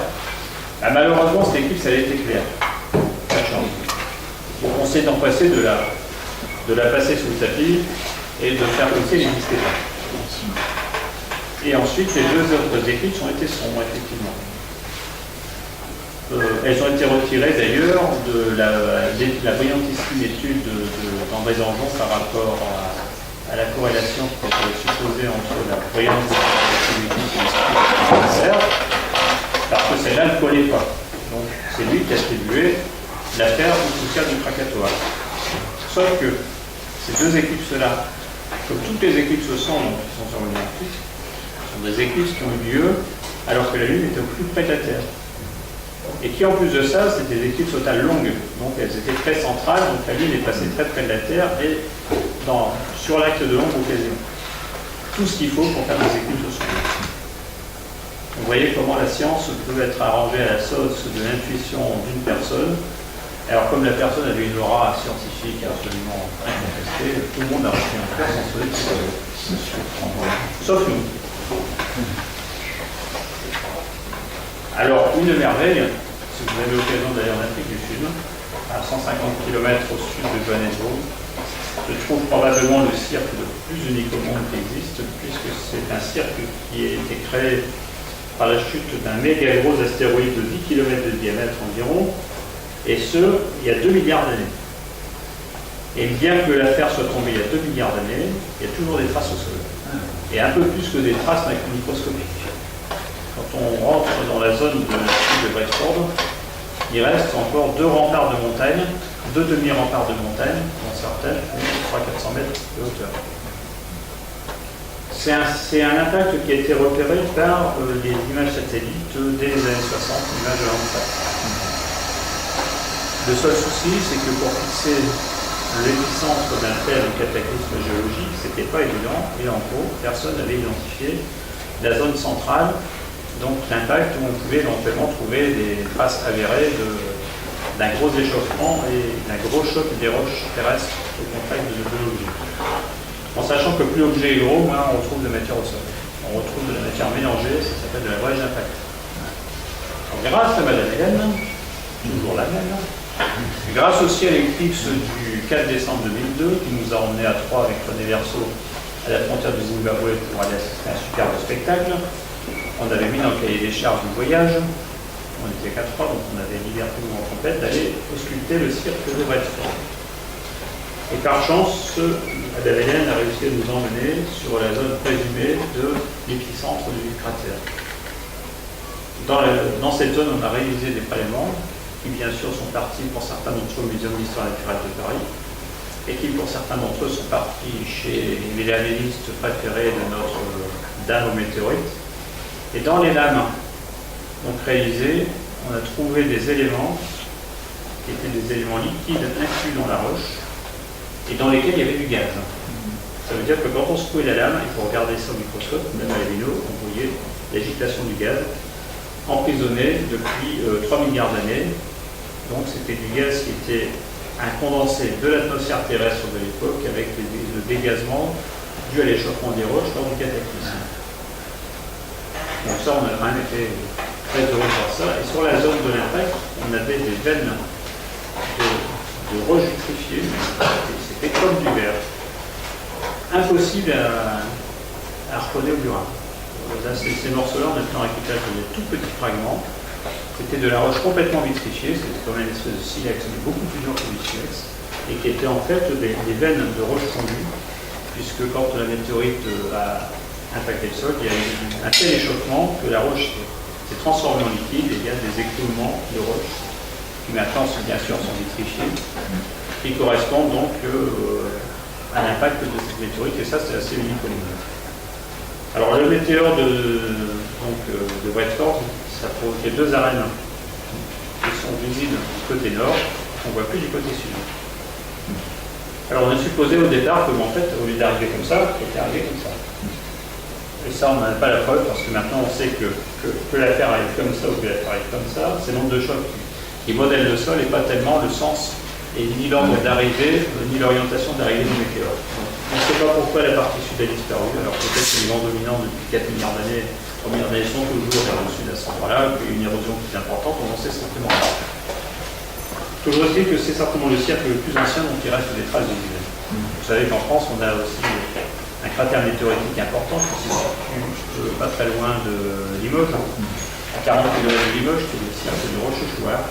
Malheureusement, cette éclipse, elle était claire. Pas de chance. On s'est empressé de la passer sous le tapis et de faire comme si elle n'existait pas. Et ensuite, les 2 autres éclipses ont été sombres, effectivement. Elles ont été retirées d'ailleurs de la brillantissime étude d'André Danjon par rapport à la corrélation qui était supposée entre la brillance des éclipses et l'atmosphère, parce que celle-là ne collait pas. Donc, c'est lui qui a attribué l'affaire du poussière du Krakatoa. Sauf que ces 2 éclips-là, comme toutes les éclipses sombres qui sont survenues en Afrique, sont des éclipses qui ont eu lieu alors que la Lune était au plus près de la Terre. Et qui, en plus de ça, c'était des éclipses totales longues. Donc elles étaient très centrales, donc la Lune est passée très près de la Terre et sur l'axe de longue occasion. Tout ce qu'il faut pour faire des éclipses sombres. Vous voyez comment la science peut être arrangée à la sauce de l'intuition d'une personne. Alors comme la personne avait une aura scientifique absolument incontestée, tout le monde a reçu un cœur sans sauver de sauf nous. Alors, une merveille, si vous avez l'occasion d'aller en Afrique du Sud, à 150 km au sud de Johannesburg, se trouve probablement le cirque le plus unique au monde qui existe, puisque c'est un cirque qui a été créé par la chute d'un méga gros astéroïde de 10 km de diamètre environ, et ce, il y a 2 milliards d'années. Et bien que l'affaire soit tombée il y a 2 milliards d'années, il y a toujours des traces au sol. Et un peu plus que des traces microscopiques. Quand on rentre dans la zone de Brexford, il reste encore 2 remparts de montagne, 2 demi-remparts de montagne, dont certaines font 300-400 mètres de hauteur. C'est un impact qui a été repéré par les images satellites dès les années 60, images de Landsat. Le seul souci, c'est que pour fixer l'épicentre d'un tel cataclysme géologique, c'était pas évident, et en gros, personne n'avait identifié la zone centrale, donc l'impact où on pouvait éventuellement trouver des traces avérées de d'un gros échauffement et d'un gros choc des roches terrestres au contact de l'objet. En sachant que plus l'objet est gros, moins on retrouve de matière au sol. On retrouve de la matière mélangée, ça s'appelle de la brèche d'impact. Grâce à Madame Hélène, toujours la même, grâce aussi à l'éclipse du 4 décembre 2002, qui nous a emmenés à Troyes avec René Verso à la frontière du Zimbabwe pour aller assister à un superbe spectacle, on avait mis dans le cahier des charges du voyage, on était qu'à Troyes, donc on avait liberté de mouvement complète d'aller ausculter le cirque de Bradford. Et par chance, Madame Hélène a réussi à nous emmener sur la zone présumée de l'épicentre du cratère. Dans cette zone, on a réalisé des prélèvements qui, bien sûr, sont partis pour certains d'entre eux au Muséum d'histoire naturelle de Paris et qui, pour certains d'entre eux, sont partis chez les lamellistes préférés de notre dame aux météorites. Et dans les lames donc réalisées, on a trouvé des éléments qui étaient des éléments liquides inclus dans la roche et dans lesquels il y avait du gaz. Ça veut dire que quand on secouait la lame, il faut regarder ça au microscope, même à la vidéo, on voyait l'agitation du gaz emprisonné depuis 3 milliards d'années. Donc c'était du gaz qui était un condensé de l'atmosphère terrestre de l'époque avec le dégazement dû à l'échauffement des roches lors du cataclysme. Donc ça, on a quand même été très heureux de voir ça. Et sur la zone de l'impact, on avait des veines de roches vitrifiées. C'était comme du verre. Impossible à reconnaître au burin. Là, ces morceaux-là, on a pu en récupérer des tout petits fragments. C'était de la roche complètement vitrifiée, c'était comme une espèce de silex, mais beaucoup plus dur que du silex, et qui était en fait des veines de roche fondue, puisque quand la météorite a impacté le sol, il y a eu un tel échauffement que la roche s'est transformée en liquide, et il y a des écoulements de roche, qui maintenant, bien sûr, sont vitrifiés, qui correspondent donc à l'impact de cette météorite, et ça, c'est assez unique au monde. Alors le météore de Bradford, ça a provoqué 2 arènes qui sont visibles du côté nord, qu'on ne voit plus du côté sud. Alors on a supposé au départ que, en fait, au lieu d'arriver comme ça, il était arrivé comme ça. Et ça, on n'en a pas la preuve, parce que maintenant on sait que l'affaire arrive comme ça ou que l'affaire arrive comme ça. C'est le nombre de chocs qui modèlent le sol et pas tellement le sens et ni l'ordre d'arrivée, ni l'orientation d'arrivée du météore. On ne sait pas pourquoi la partie sud a disparu, alors peut-être que les vents dominants depuis 4 milliards d'années, 3 milliards d'années sont toujours vers le sud à cet endroit-là, qu'il y a une érosion plus importante, on n'en sait strictement pas. Toujours est-il que c'est certainement le cirque le plus ancien dont il reste des traces de vie. Vous savez qu'en France, on a aussi un cratère météoritique important qui se situe pas très loin de Limoges, à 40 km de Limoges, qui est le cirque de Rochechouart.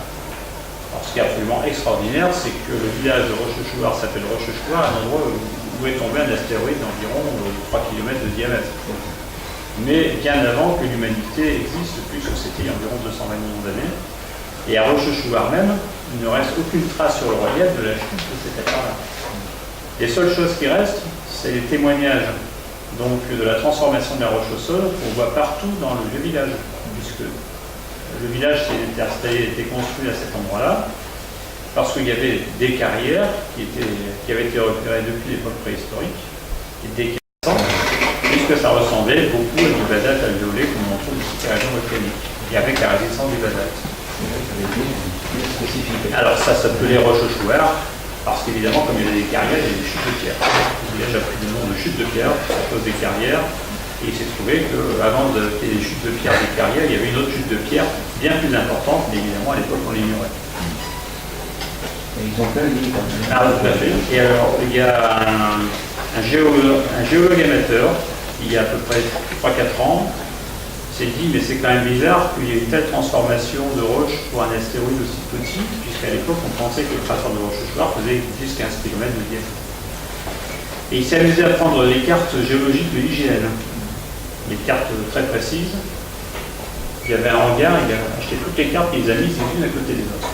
Alors, ce qui est absolument extraordinaire, c'est que le village de Rochechouart s'appelle Rochechouart, un endroit où est tombé un astéroïde d'environ 3 km de diamètre. Mais bien avant que l'humanité existe, puisque c'était il y a environ 220 millions d'années. Et à Rochechouart même, il ne reste aucune trace sur le relief de la chute de cet état-là. Les seules choses qui restent, c'est les témoignages donc, de la transformation de la roche au sol qu'on voit partout dans le vieux village, puisque le village s'est été construit à cet endroit-là, parce qu'il y avait des carrières qui avaient été repérées depuis l'époque préhistorique, et des caisses, puisque ça ressemblait beaucoup à du basalte alvéolé qu'on trouve dans ces régions volcaniques, et avec la résistance du basalte. Alors ça s'appelait Rochechouart, parce qu'évidemment, comme il y avait des carrières, il y avait des chutes de pierre. Le village a pris le nom de chute de pierre à cause des carrières. Et il s'est trouvé qu'avant qu'il y ait des chutes de pierre des carrières, il y avait une autre chute de pierre bien plus importante, mais évidemment à l'époque on l'ignorait. Et ils ont plein de livres. Ah, tout à fait. Et alors, il y a un géologue amateur, il y a à peu près 3-4 ans, s'est dit, mais c'est quand même bizarre qu'il y ait une telle transformation de roche pour un astéroïde aussi petit, puisqu'à l'époque on pensait que le cratère de Rochechouart faisait 10-15 km de diamètre. Et il s'est amusé à prendre les cartes géologiques de l'IGN. Des cartes très précises. Il y avait un hangar, il a acheté toutes les cartes et il les a mises les unes à côté des autres.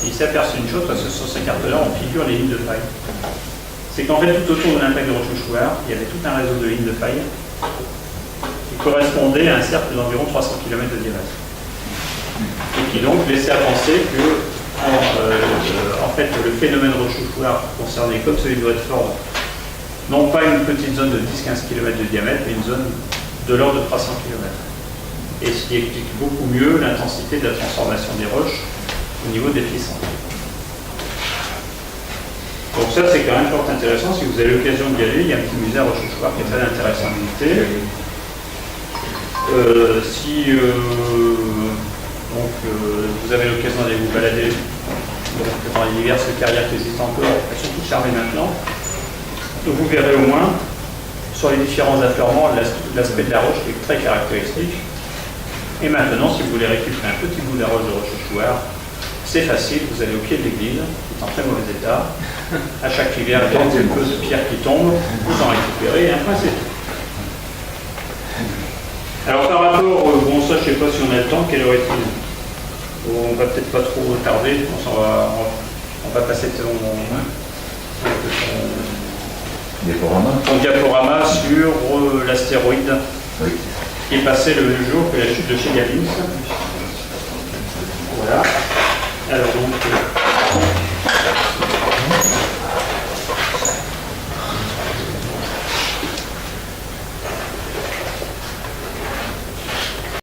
Et il s'est aperçu une chose, parce que sur ces cartes-là, on figure les lignes de faille. C'est qu'en fait, tout autour de l'impact de Rochechouart, il y avait tout un réseau de lignes de faille qui correspondait à un cercle d'environ 300 km de diamètre. Et qui donc laissait à penser que, en fait, le phénomène Rochechouart concernait, comme celui de Bradford, non pas une petite zone de 10-15 km de diamètre, mais une zone de l'ordre de 300 km. Et ce qui explique beaucoup mieux l'intensité de la transformation des roches au niveau déficient. Donc ça, c'est quand même fort intéressant. Si vous avez l'occasion d'y aller, il y a un petit musée à Rochechouart qui est très intéressant à visiter. Si vous avez l'occasion d'aller vous balader dans les diverses carrières qui existent encore, elles sont toutes fermées maintenant, vous verrez au moins sur les différents affleurements l'aspect de la roche qui est très caractéristique. Et maintenant, si vous voulez récupérer un petit bout de la roche de Rochechouart, c'est facile, vous allez au pied de l'église, qui est en très mauvais état. À chaque hiver, il y a un petit peu de pierre qui tombe, vous en récupérez, et après c'est tout. Alors par rapport, bon ça je ne sais pas si on a le temps, quelle heure est-il? On va peut-être pas trop retarder, on va passer ton diaporama sur l'astéroïde qui est passé le même jour que la chute de Chelyabinsk. Voilà. Alors donc,